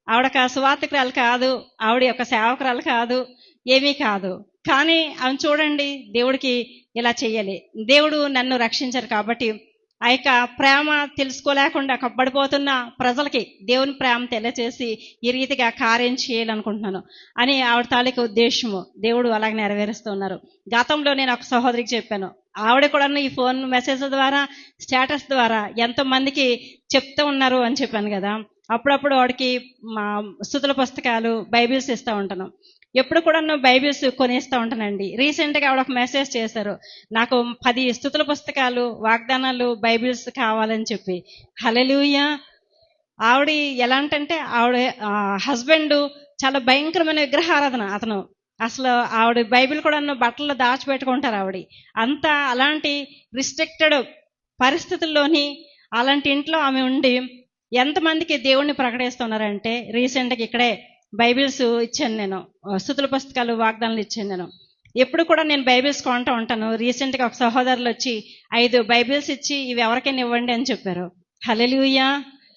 [SPEAKER 1] ఆవిడక సువార్తికురాలు కాదు, ఆవిడ యొక్క సేవకురాలు కాదు, ఏమీ కాదు. కానీ ఆమె చూడండి, దేవుడికి ఇలా చెయ్యాలి, దేవుడు నన్ను రక్షించారు కాబట్టి ఆ యొక్క ప్రేమ తెలుసుకోలేకుండా కప్పబడిపోతున్న ప్రజలకి దేవుని ప్రేమ తెలియచేసి ఈ రీతిగా కార్యం చేయాలనుకుంటున్నాను అని ఆవిడ తాలూకా ఉద్దేశము దేవుడు అలాగే నెరవేరుస్తున్నారు. గతంలో నేను ఒక సహోదరికి చెప్పాను, ఆవిడ కూడా ఈ ఫోన్ మెసేజ్ ద్వారా స్టేటస్ ద్వారా ఎంతో మందికి చెప్తూ ఉన్నారు అని చెప్పాను కదా. అప్పుడప్పుడు వాడికి మా స్తుతుల పుస్తకాలు బైబిల్స్ ఇస్తూ ఉంటాను. ఎప్పుడు కూడా బైబిల్స్ కొనేస్తూ ఉంటానండి. రీసెంట్గా ఆవిడ ఒక మెసేజ్ చేశారు, నాకు 10 స్తుతుల పుస్తకాలు వాగ్దానాలు బైబిల్స్ కావాలని చెప్పి. హల్లెలూయా. ఆవిడ ఎలాంటంటే ఆవిడ హస్బెండ్ చాలా భయంకరమైన విగ్రహారాధన అతను. అసలు ఆవిడ బైబిల్ కూడా బట్టల్లో దాచిపెట్టుకుంటారు ఆవిడ. అంతా అలాంటి రిస్ట్రిక్టెడ్ పరిస్థితుల్లోని అలాంటి ఇంట్లో ఆమె ఉండి ఎంతమందికి దేవుణ్ణి ప్రకటిస్తున్నారంటే, రీసెంట్గా ఇక్కడే బైబిల్స్ ఇచ్చాను నేను, స్తుతుల పుస్తకాలు వాగ్దానాలు ఇచ్చాను నేను. ఎప్పుడు కూడా నేను బైబిల్స్ కొంటూ ఉంటాను. రీసెంట్గా ఒక సహోదరులు వచ్చి 5 బైబిల్స్ ఇచ్చి ఇవి ఎవరికైనా ఇవ్వండి అని చెప్పారు. హల్లెలూయా.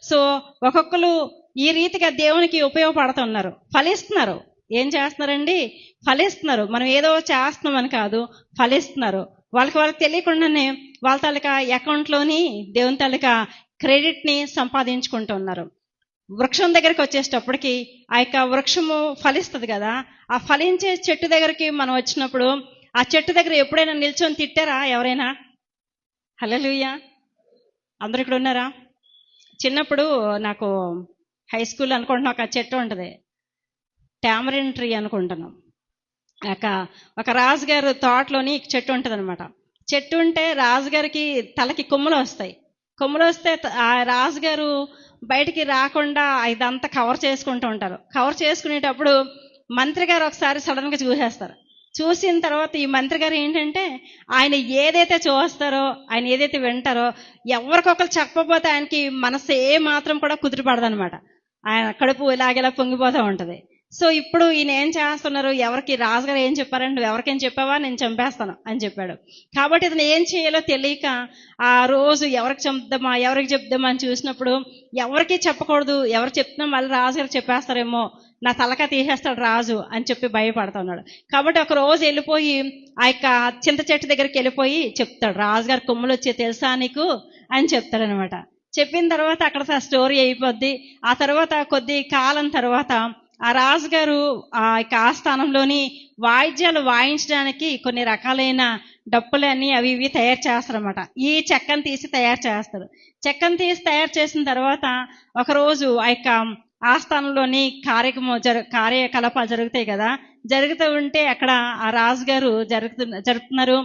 [SPEAKER 1] సో ఒక్కొక్కరు ఈ రీతిగా దేవునికి ఉపయోగపడుతున్నారు, ఫలిస్తున్నారు. ఏం చేస్తున్నారండి? ఫలిస్తున్నారు. మనం ఏదో చేస్తున్నామని కాదు, ఫలిస్తున్నారు. వాళ్ళకి తెలియకుండానే వాళ్ళ తాలూకా అకౌంట్లోని దేవుని తాలూకా క్రెడిట్ని సంపాదించుకుంటున్నారు. వృక్షం దగ్గరికి వచ్చేటప్పటికి ఆ యొక్క వృక్షము ఫలిస్తుంది కదా, ఆ ఫలించే చెట్టు దగ్గరికి మనం వచ్చినప్పుడు ఆ చెట్టు దగ్గర ఎప్పుడైనా నిల్చొని తిట్టారా ఎవరైనా? హల్లెలూయా. అందరూ ఇక్కడ ఉన్నారా? చిన్నప్పుడు నాకు హై స్కూల్ అనుకుంటున్నా ఒక చెట్టు ఉంటుంది, టామరిన్ ట్రీ అనుకుంటున్నాం. ఒక రాజుగారు తోటలోని చెట్టు ఉంటుంది అనమాట. చెట్టు ఉంటే రాజుగారికి తలకి కొమ్ములు వస్తాయి. కొమ్ములు వస్తే ఆ రాజుగారు బయటికి రాకుండా ఇదంతా కవర్ చేసుకుంటూ ఉంటారు. కవర్ చేసుకునేటప్పుడు మంత్రి గారు ఒకసారి సడన్గా చూసేస్తారు. చూసిన తర్వాత ఈ మంత్రి గారు ఏంటంటే, ఆయన ఏదైతే చూస్తారో, ఆయన ఏదైతే వింటారో, ఎవరికొకరు చెప్పకపోతే ఆయనకి మనసు ఏ మాత్రం కూడా కుదిరిపడదనమాట. ఆయన కడుపు ఇలాగెలా పొంగిపోతూ ఉంటుంది. సో ఇప్పుడు ఈయన ఏం చేస్తున్నారు, ఎవరికి రాజుగారు ఏం చెప్పారంటే, నువ్వు ఎవరికేం చెప్పావా, నేను చంపేస్తాను అని చెప్పాడు. కాబట్టి ఇతను ఏం చేయాలో తెలియక ఆ రోజు ఎవరికి చెప్దామా అని చూసినప్పుడు ఎవరికి చెప్పకూడదు, ఎవరు చెప్తున్నా మళ్ళీ రాజుగారు చెప్పేస్తారేమో, నా తలక తీసేస్తాడు రాజు అని చెప్పి భయపడుతున్నాడు. కాబట్టి ఒక రోజు వెళ్ళిపోయి ఆ యొక్క చింత చెట్టు దగ్గరికి వెళ్ళిపోయి చెప్తాడు, రాజుగారు కొమ్ములు వచ్చే తెలుసా నీకు అని చెప్తాడనమాట. చెప్పిన తర్వాత అక్కడ స్టోరీ అయిపోద్ది. ఆ తర్వాత కొద్ది కాలం తర్వాత ఆ రాజుగారు ఆ యొక్క ఆస్థానంలోని వాయిద్యాలు వాయించడానికి కొన్ని రకాలైన డప్పులన్నీ అవి ఇవి తయారు చేస్తారన్నమాట. ఈ చెక్కను తీసి తయారు చేస్తారు. చెక్కను తీసి తయారు చేసిన తర్వాత ఒకరోజు ఆ యొక్క ఆస్థానంలోని కార్యకలాపాలు జరుగుతాయి కదా. జరుగుతూ ఉంటే అక్కడ ఆ రాజుగారు జరుపుతున్నారు,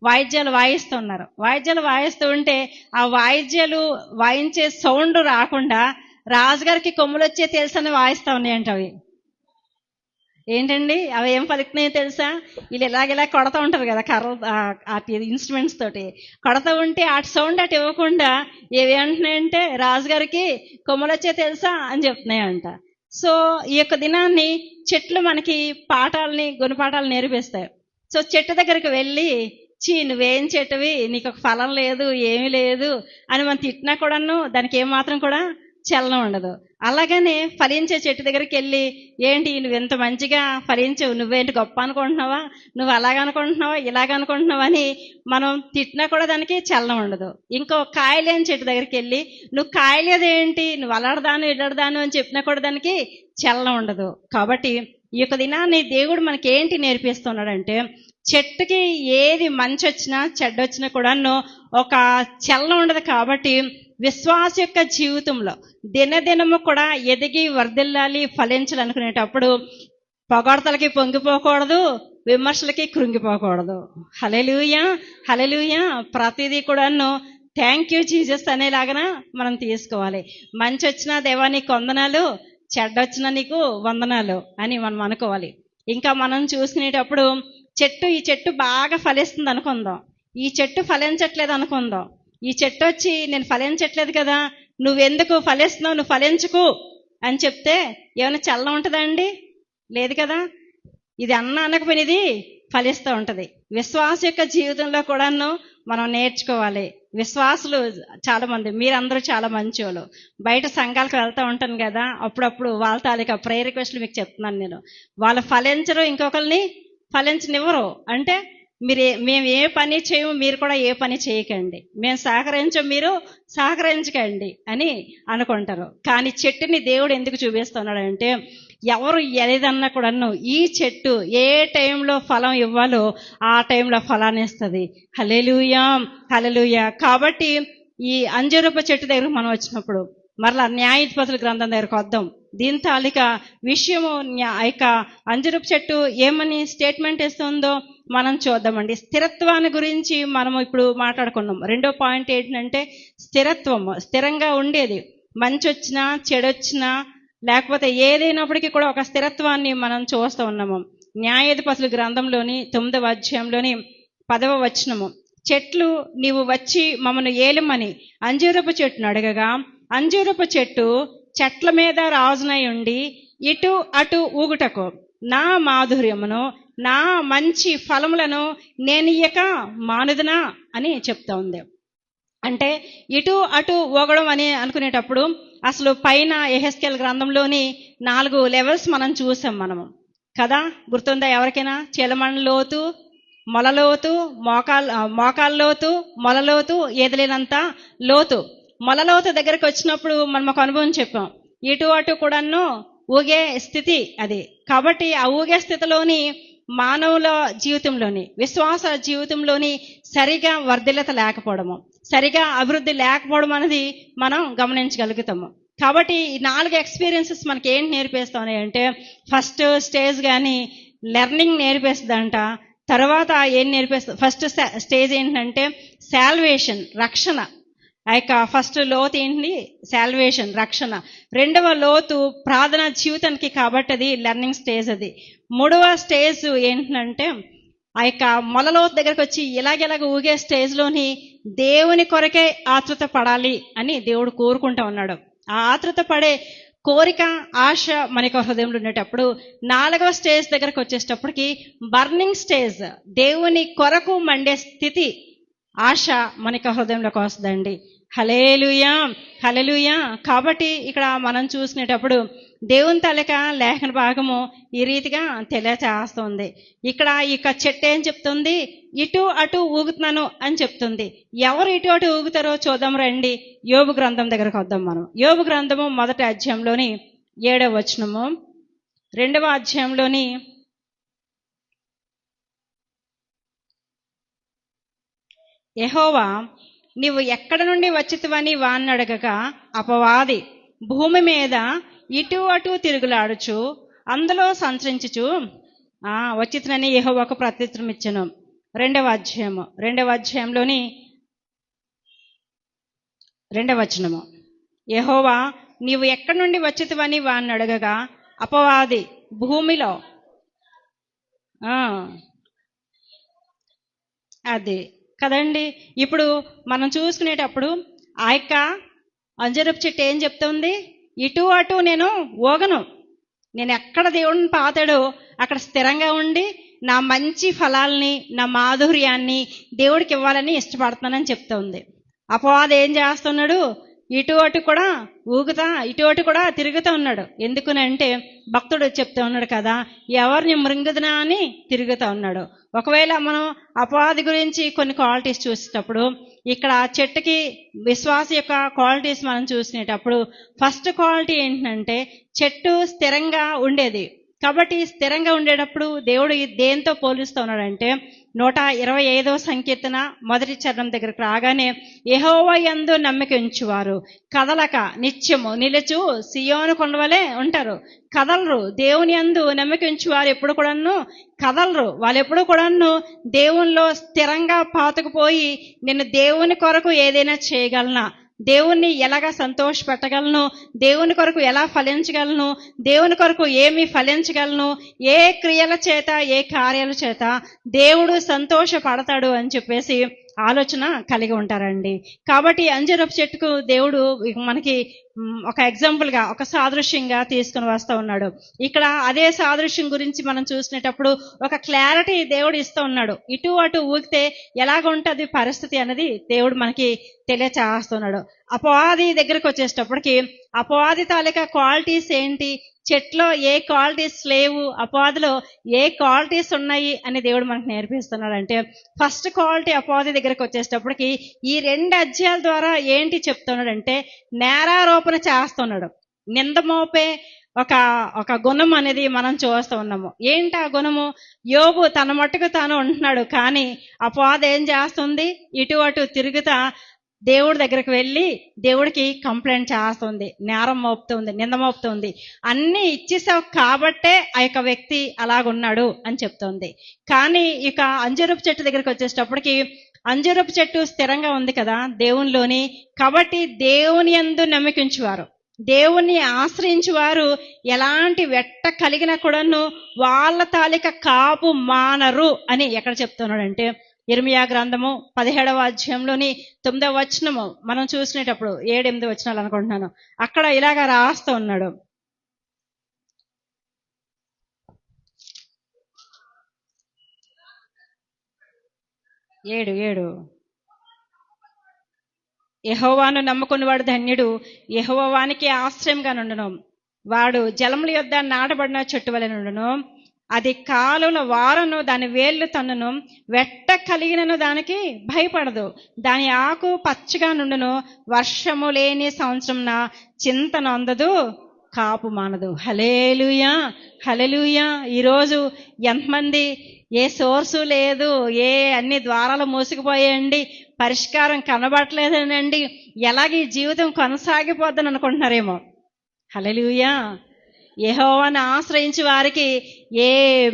[SPEAKER 1] వాయిద్యాలు వాయిస్తున్నారు. వాయిద్యాలు వాయిస్తూ ఉంటే ఆ వాయిద్యాలు వాయించే సౌండ్ రాకుండా రాజుగారికి కొమ్ములు వచ్చే తెలుసని వాయిస్తా ఉన్నాయంట. అవి ఏంటండి, అవి ఏం పలుకుతున్నాయో తెలుసా? వీళ్ళు ఇలాగ కొడతా ఉంటారు కదా కర్ర ఇన్స్ట్రుమెంట్స్ తోటి కొడతా ఉంటే ఆ సౌండ్ అటు ఇవ్వకుండా ఏవి అంటున్నాయంటే, రాజుగారికి కొమ్మలు వచ్చే తెలుసా అని చెప్తున్నాయంట. సో ఈ యొక్క దినాన్ని చెట్లు మనకి గుణపాఠాలు నేర్పిస్తాయి. సో చెట్టు దగ్గరికి వెళ్ళి, నువ్వేం చెట్టువి, నీకు ఒక ఫలం లేదు, ఏమీ లేదు అని మనం తిట్టినా కూడాను దానికి ఏమాత్రం కూడా చలనం ఉండదు. అలాగనే ఫలించే చెట్టు దగ్గరికి వెళ్ళి, ఏంటి నువ్వు ఎంత మంచిగా ఫలించవు, నువ్వేంటి గొప్ప అనుకుంటున్నావా, నువ్వు అలాగనుకుంటున్నావా ఇలాగనుకుంటున్నావా అని మనం తిట్టినా కూడా దానికి చలనం ఉండదు. ఇంకో కాయలేని చెట్టు దగ్గరికి వెళ్ళి, నువ్వు కాయలేదేంటి, నువ్వు అలడదాను ఇల్లడదాను అని చెప్పినా కూడా దానికి చలనం ఉండదు. కాబట్టి ఈ యొక్క దినాన్ని దేవుడు మనకి ఏంటి నేర్పిస్తున్నాడంటే, చెట్టుకి ఏది మంచి వచ్చినా చెడ్డొచ్చినా కూడా ఒక చలనం ఉండదు. కాబట్టి విశ్వాస యొక్క జీవితంలో దినదినము కూడా ఎదిగి వర్ధిల్లాలి, ఫలించాలనుకునేటప్పుడు పొగడ్తలకి పొంగిపోకూడదు, విమర్శలకి కృంగిపోకూడదు. హల్లెలూయా. హల్లెలూయా. ప్రతిదీ కూడాను థ్యాంక్ యూ జీసస్ అనేలాగా మనం తీసుకోవాలి. మంచి వచ్చినా దేవా నీకు వందనాలు, చెడ్డొచ్చినా నీకు వందనాలు అని మనం అనుకోవాలి. ఇంకా మనం చూసుకునేటప్పుడు ఈ చెట్టు బాగా ఫలిస్తుంది అనుకుందాం, ఈ చెట్టు ఫలించట్లేదు అనుకుందాం. ఈ చెట్టు వచ్చి నేను ఫలించట్లేదు కదా, నువ్వెందుకు ఫలిస్తున్నావు, నువ్వు ఫలించుకు అని చెప్తే ఏమైనా చలనం ఉంటుందా అండి? లేదు కదా. ఇది అనకపోయినది ఫలిస్తూ ఉంటుంది. విశ్వాస యొక్క జీవితంలో కూడాను మనం నేర్చుకోవాలి. విశ్వాసులు చాలా మంది, మీరందరూ చాలా మంచి వాళ్ళు. బయట సంఘాలకు వెళ్తూ ఉంటాను కదా, అప్పుడప్పుడు వాళ్ళ తాలూకా ప్రేయర్ రిక్వెస్ట్లు మీకు చెప్తున్నాను నేను. వాళ్ళు ఫలించరు, ఇంకొకరిని ఫలించనివ్వరు. అంటే మేము ఏ పని చేయము, మీరు కూడా ఏ పని చేయకండి. మేము సహకరించం, మీరు సహకరించకండి అని అనుకుంటారు. కానీ చెట్టుని దేవుడు ఎందుకు చూపిస్తున్నాడంటే, ఎవరు ఏదన్నా కూడాను ఈ చెట్టు ఏ టైంలో ఫలం ఇవ్వాలో ఆ టైంలో ఫలాన్ని ఇస్తుంది. హల్లెలూయా, హల్లెలూయా. కాబట్టి ఈ అంజూరపు చెట్టు దగ్గరకు మనం వచ్చినప్పుడు మరలా న్యాయాధిపతుల గ్రంథం దగ్గరకు వద్దాం. దీని తాలూకా విషయము యొక్క అంజూరపు చెట్టు ఏమని స్టేట్మెంట్ ఇస్తుందో మనం చూద్దామండి. స్థిరత్వాన్ని గురించి మనము ఇప్పుడు మాట్లాడుకున్నాం. రెండో పాయింట్ ఏంటంటే స్థిరత్వము, స్థిరంగా ఉండేది. మంచి వచ్చినా చెడొచ్చినా లేకపోతే ఏదైనప్పటికీ కూడా ఒక స్థిరత్వాన్ని మనం చూస్తూ ఉన్నాము. న్యాయాధిపతుల గ్రంథంలోని 9వ అధ్యాయంలోని 10వ వచనము, చెట్లు నీవు వచ్చి మమ్మను ఏలమని అంజూరపు చెట్టును అడగగా, అంజూరపు చెట్టు చెట్ల మీద రాజునై ఉండి ఇటు అటు ఊగుటకు నా మాధుర్యమును నా మంచి ఫలములను నేనియ్యక మానుదునా అని చెప్తా ఉంది. అంటే ఇటు అటు ఊగడం అని అనుకునేటప్పుడు అసలు పైన యెహెజ్కేలు గ్రంథంలోని 4 లెవెల్స్ మనం చూసాం మనము కదా, గుర్తుందా ఎవరికైనా? చీలమణి లోతు, మొలలోతు, మోకాల లోతు, మొలలోతు, ఎదలేనంత లోతు. మొలలోతు దగ్గరికి వచ్చినప్పుడు మనం ఒక అనుభవం చెప్పాం. ఇటు అటు కూడాను ఊగే స్థితి అది. కాబట్టి ఆ ఊగే స్థితిలోని మానవుల జీవితంలోని, విశ్వాస జీవితంలోని సరిగా వర్ధిల్లత లేకపోవడము, సరిగా అభివృద్ధి లేకపోవడం అనేది మనం గమనించగలుగుతాము. కాబట్టి ఈ 4 ఎక్స్పీరియన్సెస్ మనకి ఏంటి నేర్పిస్తున్నాయి అంటే, ఫస్ట్ స్టేజ్ కానీ లెర్నింగ్ నేర్పిస్తుందంట. తర్వాత ఏం నేర్పిస్తుంది? ఫస్ట్ స్టేజ్ ఏంటంటే సాల్వేషన్, రక్షణ. ఆ యొక్క ఫస్ట్ లోతు ఏంటి? సాల్వేషన్, రక్షణ. రెండవ లోతు ప్రార్థన జీవితానికి, కాబట్టి అది లెర్నింగ్ స్టేజ్ అది. మూడవ స్టేజ్ ఏంటంటే ఆ యొక్క మొలలోతు దగ్గరకు వచ్చి ఇలాగెలాగ ఊగే స్టేజ్లోని దేవుని కొరకే ఆతృత పడాలి అని దేవుడు కోరుకుంటా ఉన్నాడు. ఆ ఆతృత పడే కోరిక, ఆశ మనకు హృదయంలో ఉండేటప్పుడు 4వ స్టేజ్ దగ్గరకు వచ్చేటప్పటికి బర్నింగ్ స్టేజ్, దేవుని కొరకు మండే స్థితి, ఆశ మనకు హృదయంలోకి వస్తుందండి. హల్లెలూయా, హల్లెలూయా. కాబట్టి ఇక్కడ మనం చూసినప్పుడు దేవుని తాలూక లేఖన భాగము ఈ రీతిగా తెలియచేస్తుంది. ఇక్కడ ఇక చెట్టు ఏం చెప్తుంది? ఇటు అటు ఊగుతున్నాను అని చెప్తుంది. ఎవరు ఇటు అటు ఊగుతారో చూద్దాం రండి. యోబు గ్రంథం దగ్గరకు వద్దాం మనం. యోబు గ్రంథము 1వ అధ్యాయంలోని 7వ వచనము, 2వ అధ్యాయంలోని యెహోవా నీవు ఎక్కడ నుండి వచ్చితివని వాణ్ణి అడగగా, అపవాది భూమి మీద ఇటు అటు తిరుగులాడుచు అందులో సంచరించుచు వచ్చితనని యెహోవాకు ప్రత్యుత్తరం ఇచ్చెను. 2వ అధ్యాయంలోని 2వ వచనము, యెహోవా నీవు ఎక్కడి నుండి వచ్చితివని వాణ్ణి అడగగా, అపవాది భూమిలో అది కదండి. ఇప్పుడు మనం చూసుకునేటప్పుడు ఆ యొక్క అంజరపు చెట్టు ఏం చెప్తుంది? ఇటు అటు నేను ఊగను, నేను ఎక్కడ దేవుడిని పాతాడో అక్కడ స్థిరంగా ఉండి నా మంచి ఫలాల్ని, నా మాధుర్యాన్ని దేవుడికి ఇవ్వాలని ఇష్టపడుతున్నానని చెప్తుంది. అపవాది ఏం చేస్తున్నాడు? ఇటు అటు కూడా ఊగుతా, ఇటు అటు కూడా తిరుగుతూ ఉన్నాడు. ఎందుకునంటే భక్తుడు చెప్తూ ఉన్నాడు కదా, ఎవరిని మృంగుదునా అని తిరుగుతూ ఉన్నాడు. ఒకవేళ మనం అపవాది గురించి కొన్ని క్వాలిటీస్ చూసేటప్పుడు, ఇక్కడ చెట్టుకి విశ్వాస యొక్క క్వాలిటీస్ మనం చూసినప్పుడు ఫస్ట్ క్వాలిటీ ఏంటంటే చెట్టు స్థిరంగా ఉండేది. కాబట్టి స్థిరంగా ఉండేటప్పుడు దేవుడు దేంతో పోలుస్తూ ఉన్నాడంటే 125వ సంకీర్తన 1వ చరణం దగ్గరకు రాగానే, యెహోవా యందు నమ్మిక ఉంచువారు కదలక నిత్యము నిలుచు సియోను కొండవలే ఉంటారు. కదలరు. దేవుని యందు నమ్మిక ఉంచువారు ఎప్పుడు కూడాను కదలరు. వాళ్ళు ఎప్పుడు కూడాను దేవునిలో స్థిరంగా పాతుకుపోయి, నేను దేవుని కొరకు ఏదైనా చేయగలనా, దేవుణ్ణి ఎలాగా సంతోష పెట్టగలను, దేవుని కొరకు ఎలా ఫలించగలను, దేవుని కొరకు ఏమి ఫలించగలను, ఏ క్రియల చేత ఏ కార్యాల చేత దేవుడు సంతోషపడతాడు అని చెప్పేసి ఆలోచన కలిగి ఉంటారండి. కాబట్టి అంజరపు చెట్టుకు దేవుడు మనకి ఒక ఎగ్జాంపుల్గా, ఒక సాదృశ్యంగా తీసుకుని వస్తూ ఉన్నాడు. ఇక్కడ అదే సాదృశ్యం గురించి మనం చూసినప్పుడు ఒక క్లారిటీ దేవుడు ఇస్తూ ఉన్నాడు. ఇటు అటు ఊగితే ఎలాగ ఉంటుంది పరిస్థితి అనేది దేవుడు మనకి తెలియచేస్తున్నాడు. అపవాది దగ్గరకు వచ్చేటప్పటికి అపవాది తాలూకా క్వాలిటీస్ ఏంటి? చెట్లో ఏ క్వాలిటీస్ లేవు, అపవాదిలో ఏ క్వాలిటీస్ ఉన్నాయి అని దేవుడు మనకు నేర్పిస్తున్నాడు. అంటే ఫస్ట్ క్వాలిటీ అపవాది దగ్గరకు వచ్చేటప్పటికి ఈ 2 అధ్యాయాల ద్వారా ఏంటి చెప్తున్నాడంటే నేరారోపణ చేస్తున్నాడు. నింద మోపే ఒక గుణం అనేది మనం చూస్తూ ఉన్నాము. ఏంటి ఆ గుణము? యోబు తన మట్టుకు తాను ఉంటున్నాడు, కానీ అపవాది ఏం చేస్తుంది? ఇటు అటు తిరుగుతా దేవుడి దగ్గరికి వెళ్ళి దేవుడికి కంప్లైంట్ చేస్తుంది, నేరం మోపుతుంది, నింద మోపుతుంది. అన్నీ ఇచ్చేసావు కాబట్టే ఆ యొక్క వ్యక్తి అలాగున్నాడు అని చెప్తుంది. కానీ ఇక అంజూరపు చెట్టు దగ్గరికి వచ్చేటప్పటికి అంజూరపు చెట్టు స్థిరంగా ఉంది కదా దేవునిలోని, కాబట్టి దేవుని యందు నమ్మకించువారు, దేవుణ్ణి ఆశ్రయించి వారు ఎలాంటి వెట్ట కలిగిన కూడాను వాళ్ళ తాలిక కాపు మానరు అని ఎక్కడ చెప్తున్నాడంటే ఇర్మియా గ్రంథము 17వ అధ్యాయంలోని 9వ వచనము మనం చూసినప్పుడు 7-8 వచనాలు అనుకుంటున్నాను, అక్కడ ఇలాగా రాస్తూ ఉన్నాడు. ఏడు యెహోవాను నమ్ముకున్నవాడు ధన్యుడు, యెహోవా వానికి ఆశ్రయంగా నుండును. వాడు జలముల యొద్ద నాటబడిన చెట్టు వలె నుండును, అది కాలువల వారను దాని వేళ్ళు తన్నును, వెట్ట కలిగినను దానికి భయపడదు. దాని ఆకు పచ్చగా నుండును, వర్షము లేని సంవత్సరంన చింత నొందదు, కాపు మానదు. హల్లెలూయా, హల్లెలూయా. ఈరోజు ఎంతమంది ఏ సోర్సు లేదు, అన్ని ద్వారాలు మూసుకుపోయాయండి, పరిష్కారం కనబడట్లేదనండి, ఎలాగే జీవితం కొనసాగిపోద్దని అనుకుంటున్నారేమో. హల్లెలూయా. యెహోవాను ఆశ్రయించి వారికి ఏ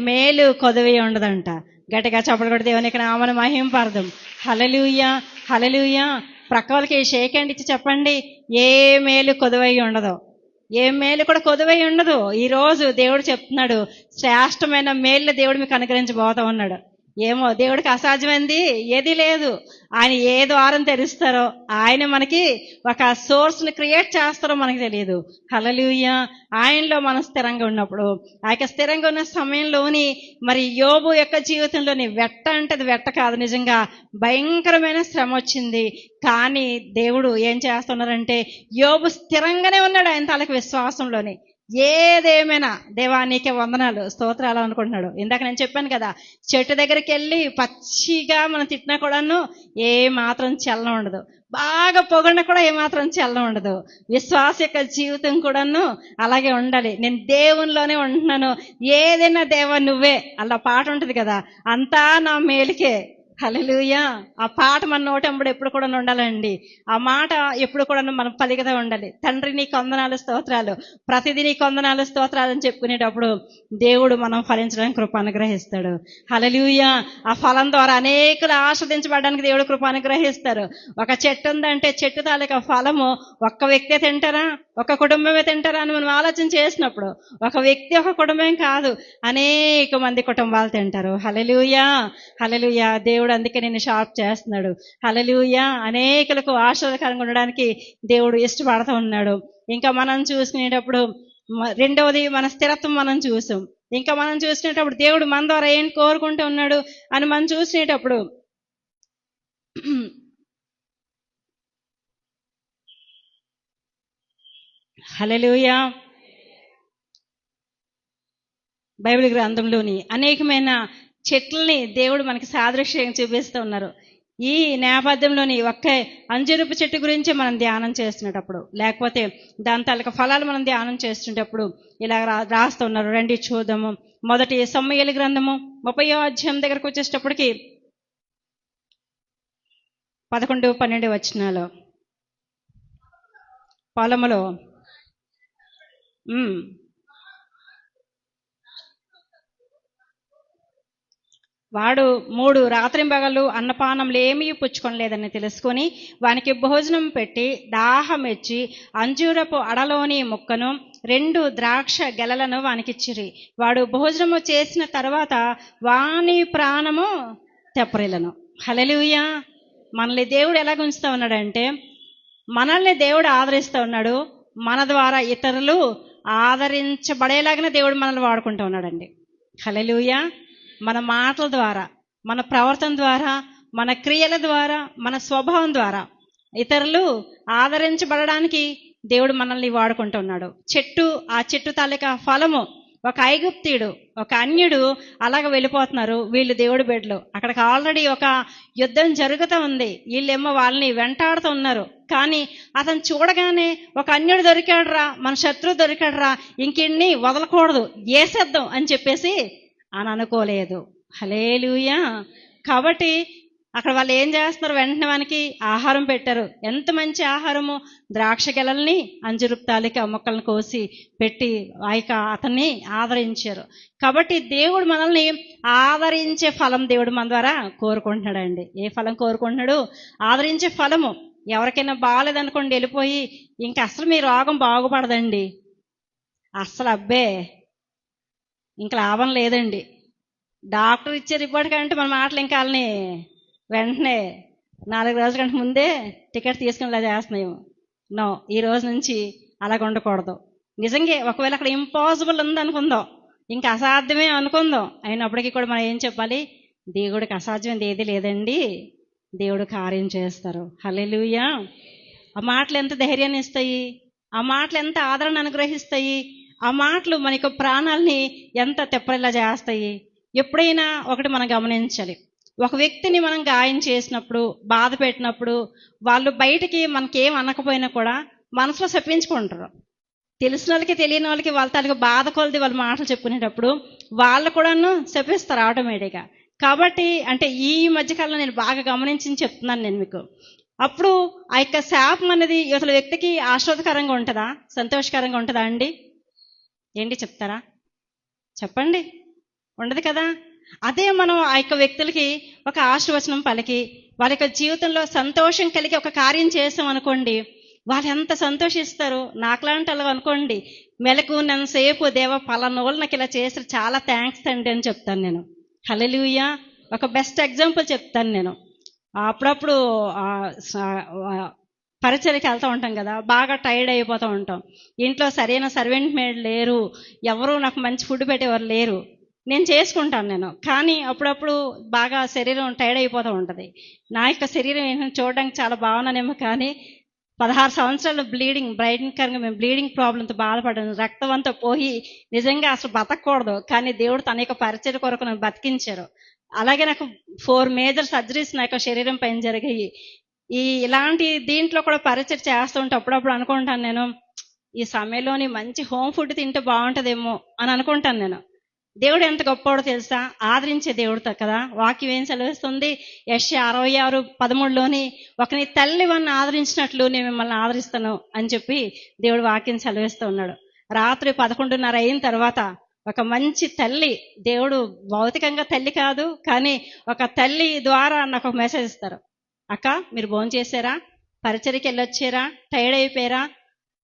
[SPEAKER 1] మేలు కొదవి ఉండదంట. గట్టిగా చప్పట్లు కొట్టి దేవునికి నామమును మహింపరదం. హల్లెలూయా, హల్లెలూయా. ప్రక్క వాళ్ళకి షేక్ హ్యాండ్ ఇచ్చి చెప్పండి, ఏ మేలు కొదవై ఉండదు, ఏ మేలు కూడా కొదువై ఉండదు. ఈ రోజు దేవుడు చెప్తున్నాడు, శ్రేష్టమైన మేలు దేవుడు మీకు అనుగ్రహించబోతా ఉన్నాడు. ఏమో దేవుడికి అసాధ్యమైంది ఏది లేదు. ఆయన ఏ ద్వారం తెరుస్తారో, ఆయన మనకి ఒక సోర్స్ ని క్రియేట్ చేస్తారో మనకి తెలియదు. హల్లెలూయా. ఆయనలో మనం స్థిరంగా ఉన్నప్పుడు, ఆ యొక్క స్థిరంగా ఉన్న సమయంలోని మరి యోబు యొక్క జీవితంలోని వెట్ట అంటే అది వెట్ట కాదు, నిజంగా భయంకరమైన శ్రమ వచ్చింది. కానీ దేవుడు ఏం చేస్తున్నారంటే యోబు స్థిరంగానే ఉన్నాడు ఆయన తాలూకు విశ్వాసంలోని. ఏదేమైనా దేవా నీకే వందనాలు స్తోత్రాలు అనుకుంటున్నాడు. ఇందాక నేను చెప్పాను కదా, చెట్టు దగ్గరికి వెళ్ళి పచ్చిగా మనం తిట్టినా కూడాను ఏ మాత్రం చలనం ఉండదు, బాగా పొగడినా కూడా ఏమాత్రం చలనం ఉండదు. విశ్వాస యొక్క జీవితం కూడాను అలాగే ఉండాలి. నేను దేవునిలోనే ఉంటున్నాను, ఏదైనా దేవా నువ్వే, అలా పాట ఉంటుంది కదా, అంతా నా మేలుకే. హల్లెలూయా. ఆ పాట మన నోటెంబడి ఎప్పుడు కూడా ఉండాలండి. ఆ మాట ఎప్పుడు కూడా మనం పలికగా ఉండాలి. తండ్రి నీ కొందనాలు స్తోత్రాలు, ప్రతిదీ నీ కొందనాలు స్తోత్రాలు అని చెప్పుకునేటప్పుడు దేవుడు మనం ఫలించడానికి కృప అనుగ్రహిస్తాడు. హల్లెలూయా. ఆ ఫలం ద్వారా అనేకులు ఆస్వాదించబడడానికి దేవుడు కృప అనుగ్రహిస్తారు. ఒక చెట్టు ఉందంటే చెట్టు తాలూకా ఫలము ఒక్క వ్యక్తే తింటారా, ఒక కుటుంబమే తింటారా అని మనం ఆలోచన చేసినప్పుడు, ఒక వ్యక్తి ఒక కుటుంబం కాదు, అనేక మంది కుటుంబాలు తింటారు. హల్లెలూయా, హల్లెలూయా. దేవుడు అందుకే నిన్ను షార్ప్ చేస్తున్నాడు. హల్లెలూయా. అనేకులకు ఆశీర్వాదకరంగా ఉండడానికి దేవుడు ఇష్టపడుతూ ఉన్నాడు. ఇంకా మనం చూసుకునేటప్పుడు రెండవది మన స్థిరత్వం మనం చూసాం. ఇంకా మనం చూసుకునేటప్పుడు దేవుడు మన ద్వారా ఏం కోరుకుంటూ ఉన్నాడు అని మనం చూసినప్పుడు హల్లెలూయా. బైబిల్ గ్రంథంలోని అనేకమైన చెట్లని దేవుడు మనకి సాదృశ్యంగా చూపిస్తూ ఉన్నారు. ఈ నేపథ్యంలోని ఒక్క అంజూరపు చెట్టు గురించి మనం ధ్యానం చేస్తున్నప్పుడు, లేకపోతే దాని తాలూకా ఫలాలు మనం ధ్యానం చేస్తుంటప్పుడు ఇలా రాస్తూ ఉన్నారు. రండి చూద్దాము. మొదటి సమూయేలు గ్రంథము 30వ అధ్యాయం దగ్గరకు వచ్చేటప్పటికి 11-12 వచనాలు. పొలములో వాడు 3 రాత్రింబగళ్ళు అన్నపానములు ఏమీ పుచ్చుకొనలేదని తెలుసుకొని వానికి భోజనం పెట్టి దాహం ఎచ్చి అంజూరపు అడలోని ముక్కను 2 ద్రాక్ష గెలలను వానికిచ్చిరి. వాడు భోజనము చేసిన తర్వాత వాని ప్రాణము తెప్పరిల్లను. హల్లెలూయా. మనల్ని దేవుడు ఎలా ఉంచుతా ఉన్నాడంటే, మనల్ని దేవుడు ఆదరిస్తూ ఉన్నాడు, మన ద్వారా ఇతరులు ఆదరించబడేలాగానే దేవుడు మనల్ని వాడుకుంటూ ఉన్నాడండి. హల్లెలూయా. మన మాటల ద్వారా, మన ప్రవర్తన ద్వారా, మన క్రియల ద్వారా, మన స్వభావం ద్వారా ఇతరులు ఆదరించబడడానికి దేవుడు మనల్ని వాడుకుంటున్నాడు. ఆ చెట్టు తాలూకా ఫలము, ఒక ఐగుప్తీయుడు, ఒక అన్యుడు అలాగ వెళ్ళిపోతున్నారు. వీళ్ళు దేవుడి బిడ్డలు. అక్కడికి ఆల్రెడీ ఒక యుద్ధం జరుగుతూ ఉంది. వీళ్ళేమో వాళ్ళని వెంటాడుతూ ఉన్నారు. కానీ అతను చూడగానే ఒక అన్యుడు దొరికాడురా, మన శత్రువు దొరికాడురా, ఇంకిన్ని వదలకూడదు, ఏసేద్దాం అని చెప్పేసి అని అనుకోలేదు. హల్లెలూయా. కాబట్టి అక్కడ వాళ్ళు ఏం చేస్తున్నారు, వెంటనే మనకి ఆహారం పెట్టారు. ఎంత మంచి ఆహారము! ద్రాక్ష గెలల్ని, అంజురపు తాలూకా మొక్కలను కోసి పెట్టి అతన్ని ఆదరించారు. కాబట్టి దేవుడు మనల్ని ఆదరించే ఫలం దేవుడు మన ద్వారా కోరుకుంటున్నాడండి. ఏ ఫలం కోరుకుంటున్నాడు? ఆదరించే ఫలము. ఎవరికైనా బాగాలేదనుకోండి, వెళ్ళిపోయి ఇంకా అసలు మీ రోగం బాగుపడదండి, అసలు అబ్బే ఇంకా లాభం లేదండి, డాక్టర్ ఇచ్చే రిపోర్ట్ కంటే మన మాటలు ఇంకా వాళ్ళని వెంటనే 4 రోజుల కంటే ముందే టికెట్ తీసుకునేలా చేస్తున్నాము. నో, ఈ రోజు నుంచి అలాగ ఉండకూడదు. నిజంగా ఒకవేళ అక్కడ ఇంపాసిబుల్ ఉందనుకుందాం, ఇంకా అసాధ్యమే అనుకుందాం, అయినప్పటికీ కూడా మనం ఏం చెప్పాలి? దేవుడికి అసాధ్యమైనది ఏది లేదండి, దేవుడు కార్యం చేస్తారు. హల్లెలూయా. ఆ మాటలు ఎంత ధైర్యాన్ని ఇస్తాయి, ఆ మాటలు ఎంత ఆదరణ అనుగ్రహిస్తాయి, ఆ మాటలు మన యొక్క ప్రాణాలని ఎంత తెప్పరిలా చేస్తాయి. ఎప్పుడైనా ఒకటి మనం గమనించాలి, ఒక వ్యక్తిని మనం గాయం చేసినప్పుడు, బాధ పెట్టినప్పుడు, వాళ్ళు బయటికి మనకేం అనకపోయినా కూడా మనసులో చెప్పించుకుంటారు. తెలిసిన వాళ్ళకి తెలియని వాళ్ళకి వాళ్ళ తాలూకు బాధ కొలది వాళ్ళ మాటలు చెప్పుకునేటప్పుడు వాళ్ళు కూడాను చెప్పిస్తారు ఆటోమేటిక్గా. కాబట్టి అంటే ఈ మధ్యకాలంలో నేను బాగా గమనించి చెప్తున్నాను నేను మీకు. అప్పుడు ఆ యొక్క శాపం అనేది ఇవతల వ్యక్తికి ఆశ్వాదకరంగా ఉంటుందా, సంతోషకరంగా ఉంటుందా అండి? ఏంటి చెప్తారా? చెప్పండి. ఉండదు కదా. అదే మనం ఆ యొక్క వ్యక్తులకి ఒక ఆశీర్వచనం పలికి వాళ్ళ యొక్క జీవితంలో సంతోషం కలిగి ఒక కార్యం చేసాం అనుకోండి, వాళ్ళు ఎంత సంతోషిస్తారు. నాకులాంటి వాళ్ళు అనుకోండి, మెలకు నన్నుసేపు దేవ పలానోళ్ళు నాకు ఇలా చేస్తారు, చాలా థ్యాంక్స్ అండి అని చెప్తాను నేను. హల్లెలూయా. ఒక బెస్ట్ ఎగ్జాంపుల్ చెప్తాను నేను. అప్పుడప్పుడు పరిచయకి వెళ్తూ ఉంటాం కదా, బాగా టైర్డ్ అయిపోతూ ఉంటాం. ఇంట్లో సరైన సర్వెంట్ మేడ్ లేరు, ఎవరు నాకు మంచి ఫుడ్ పెట్టేవారు లేరు. నేను చేసుకుంటాను నేను, కానీ అప్పుడప్పుడు బాగా శరీరం టైర్డ్ అయిపోతూ ఉంటుంది. నా యొక్క శరీరం ఏంటంటే చూడడానికి చాలా బాగున్నానేమో, కానీ 16 సంవత్సరాలు భయంకరంగా మేము బ్లీడింగ్ ప్రాబ్లంతో బాధపడ్డాను. రక్తం అంతా పోయి నిజంగా అసలు బతకూడదు, కానీ దేవుడు తన యొక్క పరిచయ కొరకు నన్ను బతికించారు. అలాగే నాకు 4 మేజర్ సర్జరీస్ నా యొక్క శరీరం పైన జరిగాయి. ఇలాంటి దీంట్లో కూడా పరిచయం చేస్తుంటే అప్పుడప్పుడు అనుకుంటాను నేను, ఈ సమయంలోని మంచి హోమ్ ఫుడ్ తింటే బాగుంటుందేమో అని అనుకుంటాను నేను. దేవుడు ఎంత గొప్పవాడో తెలుసా? ఆదరించే దేవుడు కదా. వాక్యం ఏం సెలవిస్తుంది? యెషయా 66:13లోని, ఒక నీ తల్లి వాడిని ఆదరించినట్లు నేను మిమ్మల్ని ఆదరిస్తాను అని చెప్పి దేవుడు వాక్యం సెలవిస్తూ ఉన్నాడు. రాత్రి 11:30 అయిన తర్వాత ఒక మంచి తల్లి, దేవుడు భౌతికంగా తల్లి కాదు, కానీ ఒక తల్లి ద్వారా నాకు ఒక మెసేజ్ ఇస్తారు. అక్క, మీరు భోంచేశారా? పరిచర్యకి వెళ్ళొచ్చారా? టైర్డ్ అయిపోయారా?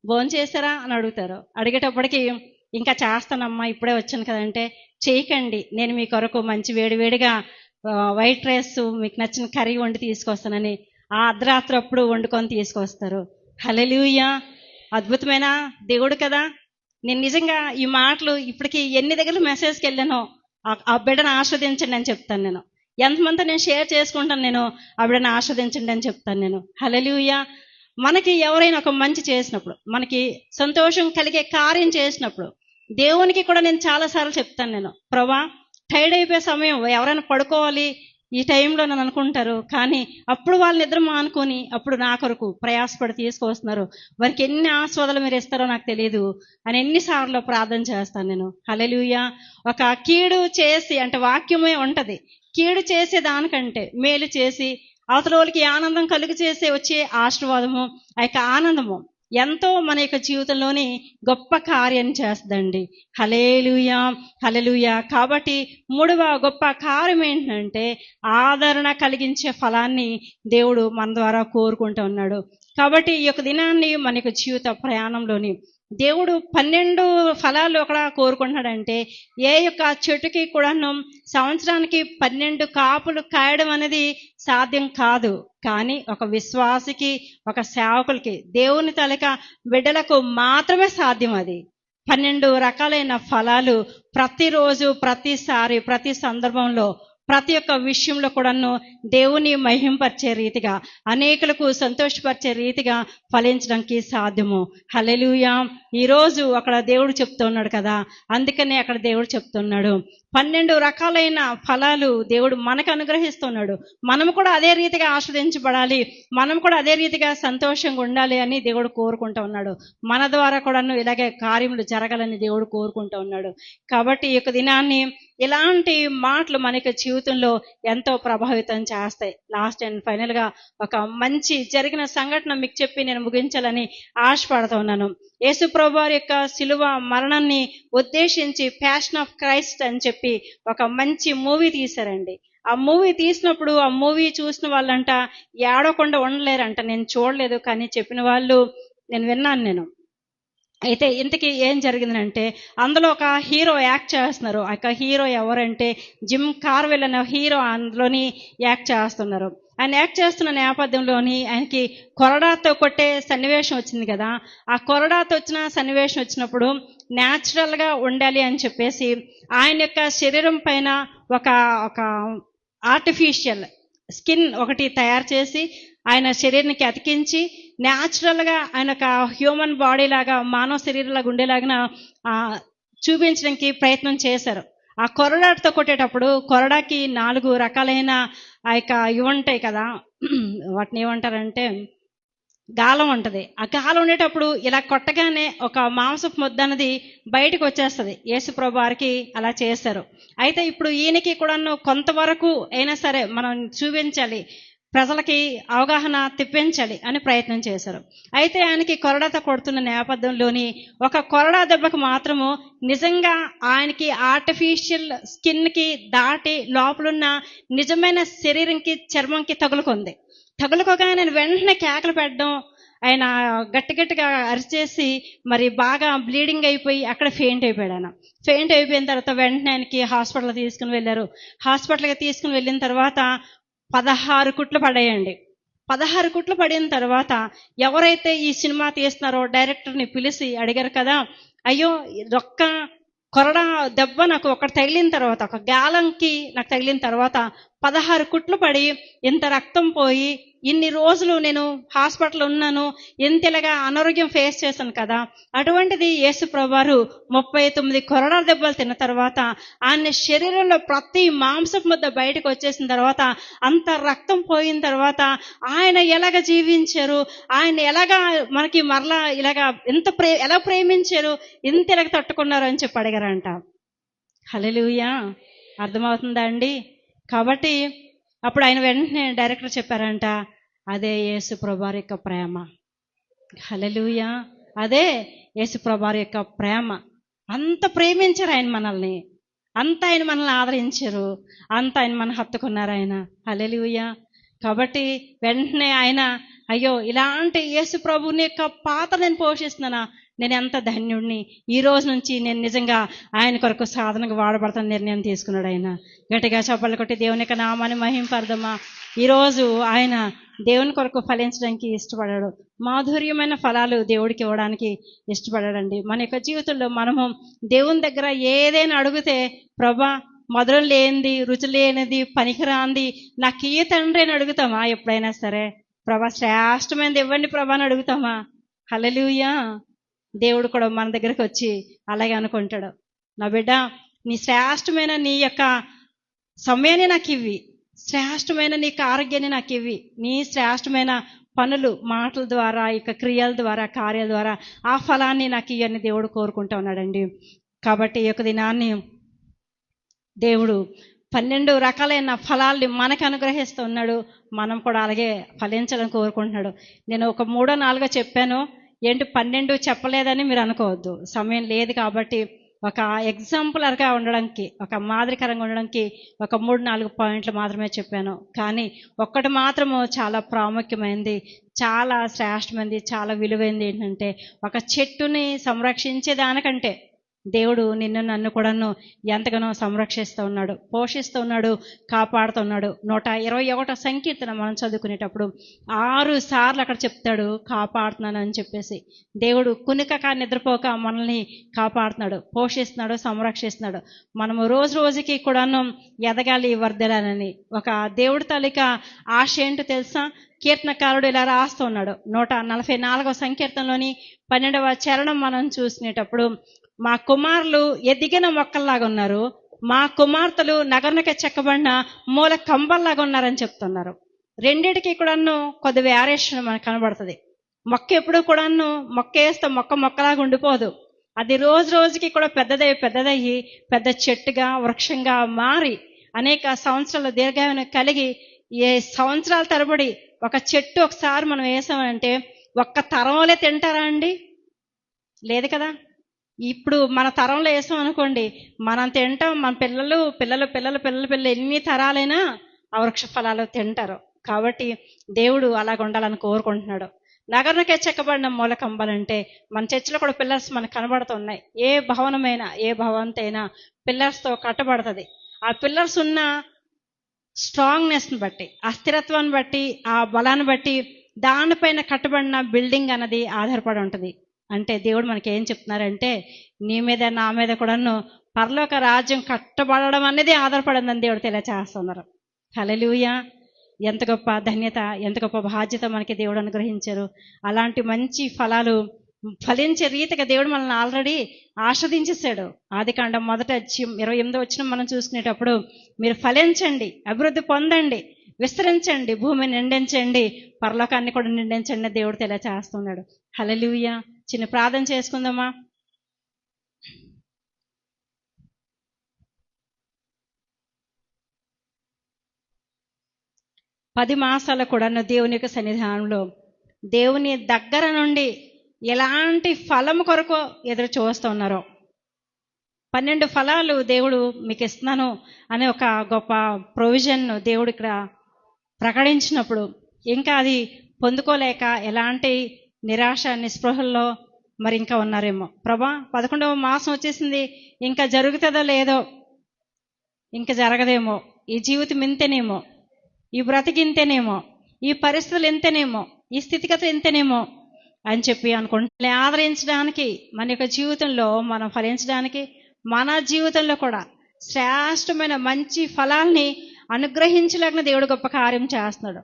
[SPEAKER 1] భోంచేశారా అని అడుగుతారు. అడిగేటప్పటికి ఇంకా చేస్తానమ్మా, ఇప్పుడే వచ్చాను కదంటే, చేయకండి, నేను మీ కొరకు మంచి వేడివేడిగా వైట్ రైస్, మీకు నచ్చిన కర్రీ వండి తీసుకొస్తానని ఆ అర్ధరాత్రి అప్పుడు వండుకొని తీసుకొస్తారు. హల్లెలూయా. అద్భుతమైన దేవుడు కదా. నేను నిజంగా ఈ మాటలు ఇప్పటికి ఎన్ని దగ్గర మెసేజ్కి వెళ్ళానో, ఆ బిడ్డను ఆస్వాదించండి అని చెప్తాను నేను. ఎంతమంది నేను షేర్ చేసుకుంటాను, నేను ఆ బిడ్డను ఆస్వాదించండి అని చెప్తాను నేను. హల్లెలూయా. మనకి ఎవరైనా ఒక మంచి చేసినప్పుడు, మనకి సంతోషం కలిగే కార్యం చేసినప్పుడు, దేవునికి కూడా నేను చాలాసార్లు చెప్తాను నేను, ప్రభా టైర్డ్ అయిపోయే సమయం, ఎవరైనా పడుకోవాలి ఈ టైంలో నన్ను అనుకుంటారు, కానీ అప్పుడు వాళ్ళ నిద్ర మానుకొని అప్పుడు నా కొరకు ప్రయాసపడి తీసుకొస్తున్నారు, వారికి ఎన్ని ఆస్వాదాలు మీరు ఇస్తారో నాకు తెలియదు అని ఎన్నిసార్లు ప్రార్థన చేస్తాను నేను. హల్లెలూయా. ఒక కీడు చేసి, అంటే వాక్యమే ఉంటది, కీడు చేసే దానికంటే మేలు చేసి అవతల వాళ్ళకి ఆనందం కలుగు చేసే వచ్చే ఆశీర్వాదము, ఆ యొక్క ఆనందము ఎంతో మన యొక్క జీవితంలోని గొప్ప కార్యం చేస్తుందండి. హల్లెలూయా, హల్లెలూయా. కాబట్టి 3వ గొప్ప కార్యం ఏంటంటే ఆదరణ కలిగించే ఫలాన్ని దేవుడు మన ద్వారా కోరుకుంటూ ఉన్నాడు. కాబట్టి ఈ యొక్క దినాన్ని మన యొక్క జీవిత ప్రయాణంలోని దేవుడు 12 ఫలాలు అక్కడ కోరుకుంటున్నాడంటే, ఏ యొక్క చెట్టుకి కూడాను సంవత్సరానికి 12 కాపులు కాయడం అనేది సాధ్యం కాదు. కానీ ఒక విశ్వాసికి, ఒక సేవకులకి, దేవుని తాలూకా బిడ్డలకు మాత్రమే సాధ్యం అది. 12 రకాలైన ఫలాలు ప్రతిరోజు, ప్రతిసారి, ప్రతి సందర్భంలో ప్రతి ఒక్క విషయంలో కూడాను దేవుని మహింపరిచే రీతిగా, అనేకులకు సంతోషపరిచే రీతిగా ఫలించడానికి సాధ్యము. హల్లెలూయా. ఈరోజు అక్కడ దేవుడు చెప్తున్నాడు కదా, అందుకనే అక్కడ దేవుడు చెప్తున్నాడు 12 రకాలైన ఫలాలు దేవుడు మనకు అనుగ్రహిస్తున్నాడు. మనము కూడా అదే రీతిగా ఆస్వాదించబడాలి, మనం కూడా అదే రీతిగా సంతోషంగా ఉండాలి అని దేవుడు కోరుకుంటూ ఉన్నాడు. మన ద్వారా కూడాను ఇలాగే కార్యములు జరగాలని దేవుడు కోరుకుంటూ ఉన్నాడు. కాబట్టి ఈ యొక్క దినాన్ని ఇలాంటి మాటలు మనకి జీవితంలో ఎంతో ప్రభావితం చేస్తాయి. లాస్ట్ అండ్ ఫైనల్ గా ఒక మంచి జరిగిన సంఘటన మీకు చెప్పి నేను ముగించాలని ఆశపడుతూ ఉన్నాను. యేసు ప్రభువారి యొక్క శిలువ మరణాన్ని ఉద్దేశించి ప్యాషన్ ఆఫ్ క్రైస్ట్ అని చెప్పి ఒక మంచి మూవీ తీశారండి. ఆ మూవీ తీసినప్పుడు ఆ మూవీ చూసిన వాళ్ళంట ఏడవకుండా ఉండలేరంట. నేను చూడలేదు, కానీ చెప్పిన వాళ్ళు నేను విన్నాను. అయితే ఇంతకీ ఏం జరిగిందంటే, అందులో ఒక హీరో యాక్ట్ చేస్తున్నారు. ఆ యొక్క హీరో ఎవరంటే జిమ్ కార్వెల్ అనే హీరో అందులోని యాక్ట్ చేస్తున్నారు. ఆయన యాక్ట్ చేస్తున్న నేపథ్యంలోని ఆయనకి కొరడాతో కొట్టే సన్నివేశం వచ్చింది కదా. ఆ కొరడాతో వచ్చిన సన్నివేశం వచ్చినప్పుడు న్యాచురల్గా ఉండాలి అని చెప్పేసి ఆయన యొక్క శరీరం పైన ఒక ఆర్టిఫిషియల్ స్కిన్ ఒకటి తయారు చేసి ఆయన శరీరానికి అతికించి న్యాచురల్గా ఆయన ఒక హ్యూమన్ బాడీ లాగా, మానవ శరీరంలాగా ఉండేలాగా చూపించడానికి ప్రయత్నం చేశారు. ఆ కొరడాతో కొట్టేటప్పుడు కొరడాకి 4 రకాలైన ఆ యొక్క ఇవి ఉంటాయి కదా, వాటిని ఏమంటారంటే గాలం ఉంటుంది. ఆ గాలం ఉండేటప్పుడు ఇలా కొట్టగానే ఒక మాంసపు ముద్ద అన్నది బయటకు వచ్చేస్తుంది. యేసుప్రభు వారికి అలా చేశారు. అయితే ఇప్పుడు ఈయనకి కూడా కొంతవరకు అయినా సరే మనం చూపించాలి, ప్రజలకి అవగాహన తెప్పించాలి అని ప్రయత్నం చేశారు. అయితే ఆయనకి కొరడాతో కొడుతున్న నేపథ్యంలోని ఒక కొరడా దెబ్బకు మాత్రము నిజంగా ఆయనకి ఆర్టిఫిషియల్ స్కిన్కి దాటి లోపలున్న నిజమైన శరీరంకి చర్మంకి తగులుకోగానే వెంటనే కేకలు పెట్టడం, ఆయన గట్టిగా అరిచేసి మరి బాగా బ్లీడింగ్ అయిపోయి అక్కడ ఫెయింట్ అయిపోయాడు. ఆయన ఫెయింట్ అయిపోయిన తర్వాత వెంటనే ఆయనకి హాస్పిటల్కి తీసుకుని వెళ్ళారు. హాస్పిటల్కి తీసుకుని వెళ్ళిన తర్వాత 16 కుట్లు పడాయండి. 16 కుట్లు పడిన తర్వాత ఎవరైతే ఈ సినిమా తీస్తున్నారో డైరెక్టర్ని పిలిచి అడిగారు కదా, అయ్యో ఒక్క కొరడా దెబ్బ నాకు ఒకటి తగిలిన తర్వాత, ఒక గాలంకి నాకు తగిలిన తర్వాత 16 కుట్లు పడి ఇంత రక్తం పోయి ఇన్ని రోజులు నేను హాస్పిటల్ ఉన్నాను, ఇంతలాగా అనారోగ్యం ఫేస్ చేశాను కదా, అటువంటిది యేసు ప్రభువారు 39 కొరడా దెబ్బలు తిన్న తర్వాత ఆయన శరీరంలో ప్రతి మాంసపు ముద్ద బయటకు వచ్చేసిన తర్వాత, అంత రక్తం పోయిన తర్వాత ఆయన ఎలాగ జీవించారు, ఆయన ఎలాగా మనకి మరలా ఇలాగా ఎలా ప్రేమించారు, ఇంత ఎలాగ తట్టుకున్నారు అని చెప్పి అడిగారంట. హల్లెలూయా. అర్థమవుతుందా అండి? కాబట్టి అప్పుడు ఆయన వెంటనే డైరెక్టర్ చెప్పారంట, అదే యేసు ప్రభువారి యొక్క ప్రేమ. హల్లెలూయా. అదే యేసు ప్రభువారి యొక్క ప్రేమ. అంత ప్రేమించారు ఆయన మనల్ని, అంత ఆయన మనల్ని ఆదరించారు, అంత ఆయన మన హత్తుకున్నారు ఆయన. హల్లెలూయా. కాబట్టి వెంటనే ఆయన, అయ్యో ఇలాంటి యేసు ప్రభువుని యొక్క పాత్ర నేను పోషిస్తున్నానా, నేను ఎంత ధన్యుడిని, ఈ రోజు నుంచి నేను నిజంగా ఆయన కొరకు సాధనగా వాడబడతాను నిర్ణయం తీసుకున్నాడు ఆయన. గట్టిగా చప్పట్లు కొట్టి దేవుని యొక్క నామాన్ని మహింపరదమ్మా. ఈరోజు ఆయన దేవుని కొరకు ఫలించడానికి ఇష్టపడాడు. మాధుర్యమైన ఫలాలు దేవుడికి ఇవ్వడానికి ఇష్టపడాడండి. మన యొక్క జీవితంలో మనము దేవుని దగ్గర ఏదైనా అడిగితే, ప్రభా మధురం లేనిది, రుచి లేనిది, పనికిరాంది నాకు ఈ తండ్రి అని అడుగుతామా? ఎప్పుడైనా సరే ప్రభా శ్రేష్టమైనది ఇవ్వండి ప్రభా అని అడుగుతామా? హల్లెలూయా. దేవుడు కూడా మన దగ్గరకు వచ్చి అలాగే అనుకుంటాడు, నా బిడ్డ నీ శ్రేష్టమైన నీ యొక్క సమయాన్ని నాకు ఇవ్వి, శ్రేష్టమైన నీకు ఆరోగ్యాన్ని నాకు ఇవ్వి, నీ శ్రేష్టమైన పనులు మాటల ద్వారా, ఇక క్రియల ద్వారా, కార్యాల ద్వారా ఆ ఫలాన్ని నాకు ఇవన్నీ దేవుడు కోరుకుంటా ఉన్నాడండి. కాబట్టి ఈ యొక్క దినాన్ని దేవుడు 12 రకాలైన ఫలాల్ని మనకు అనుగ్రహిస్తూ ఉన్నాడు. మనం కూడా అలాగే ఫలించాలని కోరుకుంటున్నాడు. నేను ఒక 3 4 చెప్పాను, ఏంటి 12 చెప్పలేదని మీరు అనుకోవద్దు, సమయం లేదు కాబట్టి ఒక ఎగ్జాంపులర్గా ఉండడానికి, ఒక మాదిరికరంగా ఉండడానికి ఒక 3 4 పాయింట్లు మాత్రమే చెప్పాను. కానీ ఒక్కటి మాత్రము చాలా ప్రాముఖ్యమైనది, చాలా శ్రేష్టమైనది, చాలా విలువైనది ఏంటంటే, ఒక చెట్టుని సంరక్షించే దానికంటే దేవుడు నిన్ను నన్ను కూడాను ఎంతగానో సంరక్షిస్తూ ఉన్నాడు, పోషిస్తూ ఉన్నాడు, కాపాడుతున్నాడు. 121 సంకీర్తన మనం చదువుకునేటప్పుడు 6 సార్లు అక్కడ చెప్తాడు కాపాడుతున్నాను అని చెప్పేసి. దేవుడు కునికక నిద్రపోక మనల్ని కాపాడుతున్నాడు, పోషిస్తున్నాడు, సంరక్షిస్తున్నాడు. మనము రోజు రోజుకి కూడాను ఎదగాలి, వర్ధలాలని ఒక దేవుడి తాలూకా ఆశ ఏంటో తెలుసా? కీర్తనకారుడు ఇలా రాస్తున్నాడు 144వ సంకీర్తనలోని 12వ చరణం మనం చూసినప్పుడు, మా కుమారులు ఎదిగిన మొక్కల్లాగా ఉన్నారు, మా కుమార్తెలు నగరనకే చెక్కబడిన మూల కంబల్లాగా ఉన్నారని చెప్తున్నారు. రెండిటికి కూడాను కొద్ది వేరియేషన్ మనకు కనబడుతుంది. మొక్క ఎప్పుడు కూడాను మొక్క వేస్తే మొక్కలాగా ఉండిపోదు. అది రోజు రోజుకి కూడా పెద్దదయ్యి పెద్ద చెట్టుగా, వృక్షంగా మారి అనేక సంవత్సరాల దీర్ఘాయువును కలిగి ఏ సంవత్సరాల తరబడి ఒక చెట్టు ఒకసారి మనం వేసామంటే ఒక్క తరంలో తింటారా అండి? లేదు కదా. ఇప్పుడు మన తరంలో వేసాం అనుకోండి, మనం తింటాం, మన పిల్లలు ఎన్ని తరాలైనా ఆ వృక్ష ఫలాలు తింటారు. కాబట్టి దేవుడు అలాగ ఉండాలని కోరుకుంటున్నాడు. నగరకే చెక్కబడిన మూల కంబాలంటే మన చర్చిలో కూడా పిల్లర్స్ మనకు కనబడుతున్నాయి. ఏ భవనమైనా, ఏ భవంతైనా పిల్లర్స్తో కట్టబడుతుంది. ఆ పిల్లర్స్ ఉన్న స్ట్రాంగ్నెస్ని బట్టి, ఆ స్థిరత్వాన్ని బట్టి, ఆ బలాన్ని బట్టి దానిపైన కట్టబడిన బిల్డింగ్ అన్నది ఆధారపడి ఉంటుంది. అంటే దేవుడు మనకి ఏం చెప్తున్నారంటే, నీ మీద నా మీద కూడాను పరలోక రాజ్యం కట్టబడడం అనేది ఆధారపడిందని దేవుడు తెలియచేస్తున్నారు. హల్లెలూయా! ఎంత గొప్ప ధన్యత, ఎంత గొప్ప బాధ్యత మనకి దేవుడు అనుగ్రహించారు. అలాంటి మంచి ఫలాలు ఫలించే రీతిగా దేవుడు మనల్ని ఆల్రెడీ ఆస్వాదించేశాడు. ఆదికాండం 1:28 వచనం మనం చూసుకునేటప్పుడు, మీరు ఫలించండి, అభివృద్ధి పొందండి, విస్తరించండి, భూమిని నిండించండి, పరలోకాన్ని కూడా నిండించండి దేవుడు తెలియచేస్తున్నాడు. హల్లెలూయా! చిన్న ప్రార్థన చేసుకుందామా? పది మాసాలు కూడా దేవుని యొక్క సన్నిధానంలో దేవుని దగ్గర నుండి ఎలాంటి ఫలము కొరకు ఎదురు చూస్తున్నారో, 12 ఫలాలు దేవుడు మీకు ఇస్తున్నాను అనే ఒక గొప్ప ప్రొవిజన్ దేవుడు ఇక్కడ ప్రకటించినప్పుడు ఇంకా అది పొందుకోలేక ఎలాంటి నిరాశ నిస్పృహల్లో మరి ఇంకా ఉన్నారేమో. ప్రభా, 11వ మాసం వచ్చేసింది, ఇంకా జరుగుతుందో లేదో, ఇంకా జరగదేమో, ఈ జీవితం ఇంతేనేమో, ఈ బ్రతికింతేనేమో, ఈ పరిస్థితులు ఎంతేనేమో, ఈ స్థితిగతులు ఎంతేనేమో అని చెప్పి అనుకుంటే ఆదరించడానికి, మన యొక్క జీవితంలో మనం ఫలించడానికి, మన జీవితంలో కూడా శ్రేష్టమైన మంచి ఫలాల్ని అనుగ్రహించలేక దేవుడు గొప్ప కార్యం చేస్తున్నాడు.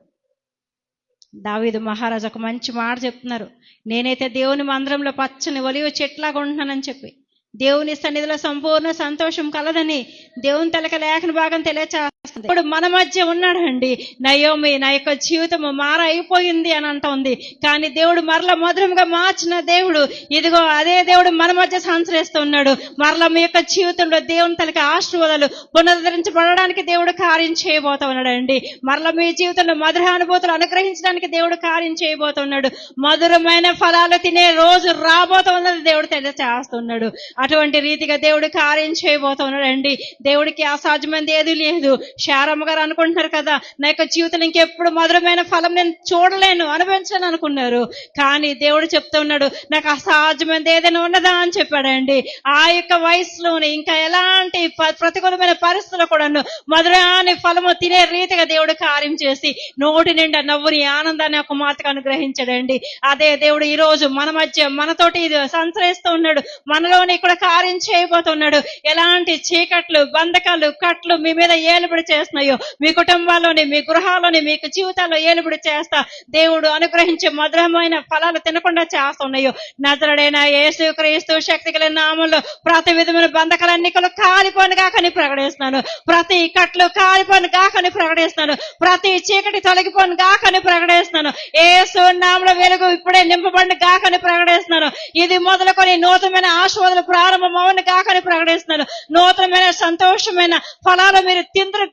[SPEAKER 1] దావీదు మహారాజు ఒక మంచి మాట చెప్తున్నారు, నేనైతే దేవుని మందిరంలో పచ్చని ఒలివ చెట్లాగా ఉంటున్నానని చెప్పి, దేవుని సన్నిధిలో సంపూర్ణ సంతోషం కలదని దేవుని తలక లేఖన భాగం తెలియచేస్తుంది. ఇప్పుడు మన మధ్య ఉన్నాడండి. నయోమి, నా యొక్క జీవితము మారైపోయింది అని అంటుంది, కానీ దేవుడు మరల మధురంగా మార్చిన దేవుడు, ఇదిగో అదే దేవుడు మన మధ్య సంచరిస్తున్నాడు. మరల మీ యొక్క జీవితంలో దేవుని తలక ఆశీర్వాదాలు పునరుద్ధరించబడడానికి దేవుడు కార్యం చేయబోతా ఉన్నాడండి. మరల మీ జీవితంలో మధురానుభూతులు అనుగ్రహించడానికి దేవుడు కార్యం చేయబోతున్నాడు. మధురమైన ఫలాలు తినే రోజు రాబోతున్నది దేవుడు తెలియచేస్తున్నాడు. అటువంటి రీతిగా దేవుడు కార్యం చేయబోతున్నాడండి. దేవుడికి అసాధ్యమైనది ఏది లేదు. శారమ్మ గారు అనుకుంటున్నారు కదా, నా యొక్క జీవితంలో ఇంకెప్పుడు మధురమైన ఫలం నేను చూడలేను, అనుభవించలేను అనుకున్నారు. కానీ దేవుడు చెప్తూ ఉన్నాడు, నాకు అసాధ్యమైనది ఏదైనా ఉన్నదా అని చెప్పాడండి. ఆ యొక్క వయసులోనే ఇంకా ఎలాంటి ప్రతికూలమైన పరిస్థితుల్లో కూడా మధురాన్ని ఫలము తినే రీతిగా దేవుడు కార్యం చేసి నోటి నిండా నవ్వుని ఆనందాన్ని ఒక మాతకు అనుగ్రహించాడండి. అదే దేవుడు ఈ రోజు మన మధ్య మనతోటి సంచరిస్తూ ఉన్నాడు, మనలోని కూడా కార్యం చేయబోతున్నాడు. ఎలాంటి చీకట్లు, బంధకాలు, కట్లు మీ మీద ఏలుబడి చేస్తున్నాయో, మీ కుటుంబాల్లోని, మీ గృహాల్లోని, మీకు జీవితాల్లో ఏలుబడి చేస్తా దేవుడు అనుగ్రహించే మధురమైన ఫలాలు తినకుండా చేస్తున్నాయో, నజరుడైన యేసు క్రీస్తు శక్తి కలిగిన నామములో ప్రతి విధమైన బంధకాలన్నీ కూడా కాలిపోను గాకని ప్రకటిస్తున్నాను. ప్రతి కట్లు కాలిపోను గాకని ప్రకటిస్తున్నాను. ప్రతి చీకటి తొలగిపోను గాకని ప్రకటిస్తున్నాను. యేసు నామములో వెలుగు ఇప్పుడే నింపబడిన గాకని ప్రకటిస్తున్నాను. ఇది మొదలుకొని నూతనమైన ఆశీర్వాదాలు ప్రారంభమవును గాకని ప్రకటిస్తున్నాను. నూతనమైన సంతోషమైన ఫలాలు మీరు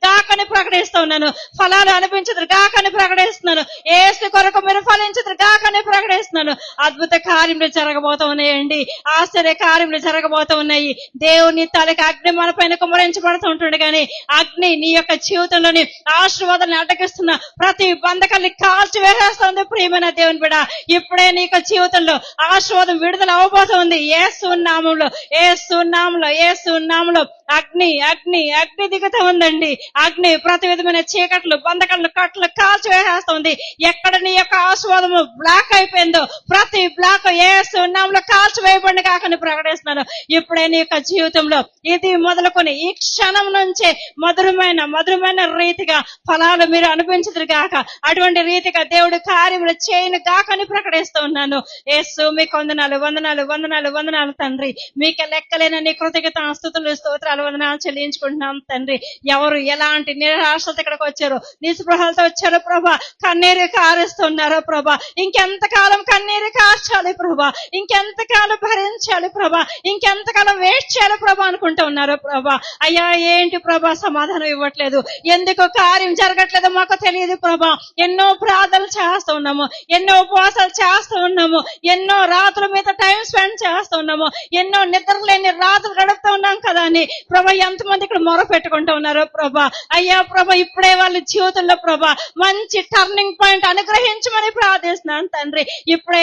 [SPEAKER 1] గాకని ప్రకటిస్తూ ఉన్నాను. ఫలాలు అనిపించదు గాకని ప్రకటిస్తున్నాను. యేసు కొరకు మీరు ఫలించదు గాకని ప్రకటిస్తున్నాను. అద్భుత కార్యములు జరగబోతూ ఉన్నాయండి. ఆశ్చర్య కార్యములు జరగబోతూ ఉన్నాయి. దేవుని తలకి అగ్ని మన పైన కుమరించబడుతూ ఉంటుంది. కానీ అగ్ని నీ యొక్క జీవితంలోని ఆశీర్వాదాన్ని అడ్డగిస్తున్న ప్రతి బంధకాన్ని కాల్చి వేసేస్తుంది. ప్రియమైన దేవుని బిడ్డ, ఇప్పుడే నీ యొక్క జీవితంలో ఆశీర్వాదం విడుదల అవబోతుంది. యేసు నామములో, యేసు నామములో, యేసు నామములో అగ్ని అగ్ని అగ్ని దిగుతూ ఉందండి. అగ్ని ప్రతి విధమైన చీకట్లు బంధకాలను కట్లు కాల్చి వేసేస్తుంది. ఎక్కడ నీ యొక్క ఆశీర్వాదము బ్లాక్ అయిపోయిందో ప్రతి బ్లాక్ యేసు నామములో కాల్చి వేయబడి కాకని ప్రకటిస్తున్నాను. ఇప్పుడే నీ యొక్క జీవితంలో ఇది మొదలుకొని ఈ క్షణం నుంచే మధురమైన రీతిగా ఫలాలు మీరు అనిపించదు గాక. అటువంటి రీతిగా దేవుడు కార్యములు చేయను గాకని ప్రకటిస్తూ ఉన్నాను. యేసు మీకు వందనాలు వందనాలు వందనాలు వందనాలు తండ్రి. మీకు లెక్కలేనన్ని కృతజ్ఞత స్తుతులు స్తోత్రాలు వందనాలు చెల్లించుకుంటున్నాం తండ్రి. ఎవరు ఎలాంటి నిరాశతో ఇక్కడికి వచ్చారో, నిస్పృహలతో వచ్చారో ప్రభా, కన్నీరు కారుస్తున్నారో ప్రభా, ఇంకెంతకాలం కన్నీరు కార్చాలి ప్రభా, ఇంకెంతకాలం భరించాలి ప్రభా, ఇంకెంతకాలం వెయిట్ చేయాలి ప్రభా అనుకుంటూ ఉన్నారో ప్రభా. అయ్యా ఏంటి ప్రభా సమాధానం ఇవ్వట్లేదు, ఎందుకు కార్యం జరగట్లేదో మాకు తెలియదు ప్రభా. ఎన్నో ప్రార్థనలు చేస్తూ ఉన్నాము, ఎన్నో ఉపవాసాలు చేస్తూ ఉన్నాము, ఎన్నో రాత్రుల మీద టైం స్పెండ్ చేస్తూ ఉన్నాము, ఎన్నో నిద్ర లేని రాత్రులు గడుపుతూ ఉన్నాం కదా అని ప్రభా ఎంతమంది ఇక్కడ మొర పెట్టుకుంటూ ఉన్నారో ప్రభా. అయ్యా ప్రభా ఇప్పుడే వాళ్ళ జీవితంలో ప్రభా మంచి టర్నింగ్ పాయింట్ అనుగ్రహించమని ప్రార్థిస్తున్నాను తండ్రి. ఇప్పుడే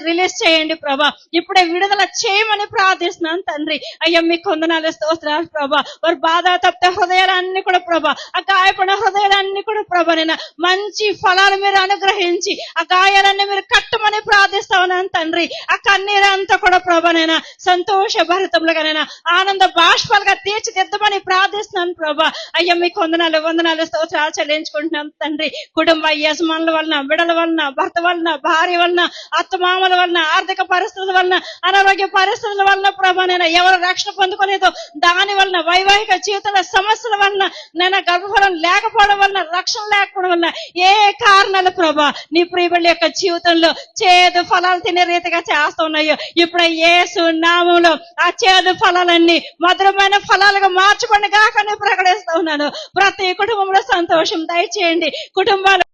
[SPEAKER 1] రిలీజ్ చేయండి ప్రభా, ఇప్పుడే విడుదల చేయమని ప్రార్థిస్తున్నాను తండ్రి. అయ్యా మీకు వందనాలు స్తోత్రాలు ప్రభా. వారి బాధ తప్పితే హృదయాలన్నీ కూడా ప్రభా, ఆ గాయపడిన హృదయాలన్నీ కూడా ప్రభా నేను మంచి ఫలాలు మీరు అనుగ్రహించి ఆ గాయాలన్నీ మీరు కట్టమని ప్రార్థిస్తా ఉన్నాను తండ్రి. ఆ కన్నీరంతా కూడా ప్రభా నేను సంతోష భరితములుగా నేను ఆనంద బాష్పాలుగా తీర్చిదిద్దమని ప్రార్థిస్తున్నాను ప్రభా. అయ్యా మీకు వందనాలు వందనాలు స్తోత్రాలు చెల్లించుకుంటున్నాం తండ్రి. కుటుంబ యజమానుల వలన, బిడల వలన, భర్త వలన, భార్య వలన, అత్తమామల వలన, ఆర్థిక పరిస్థితుల వలన, అనారోగ్య పరిస్థితుల వలన ప్రభా నేను ఎవరు రక్షణ పొందుకునేదో దాని వలన, వైవాహిక జీవితంలో సమస్యల వలన, నేను గర్భఫలం లేకపోవడం వలన, రక్షణ లేకపోవడం వలన, ఏ కారణాలు ప్రభా నీ ప్రియబిడ్డ యొక్క జీవితంలో చేదు ఫలాలు తినే రీతిగా చేస్తున్నాయో ఇప్పుడు యేసు నామములో ఆ చేదు ఫలాలన్నీ మధురమైన ఫలాలుగా మార్చబడి కాకని ప్రకటిస్తూ ఉన్నాను. ప్రతి కుటుంబంలో సంతోషం దయచేయండి. కుటుంబాలు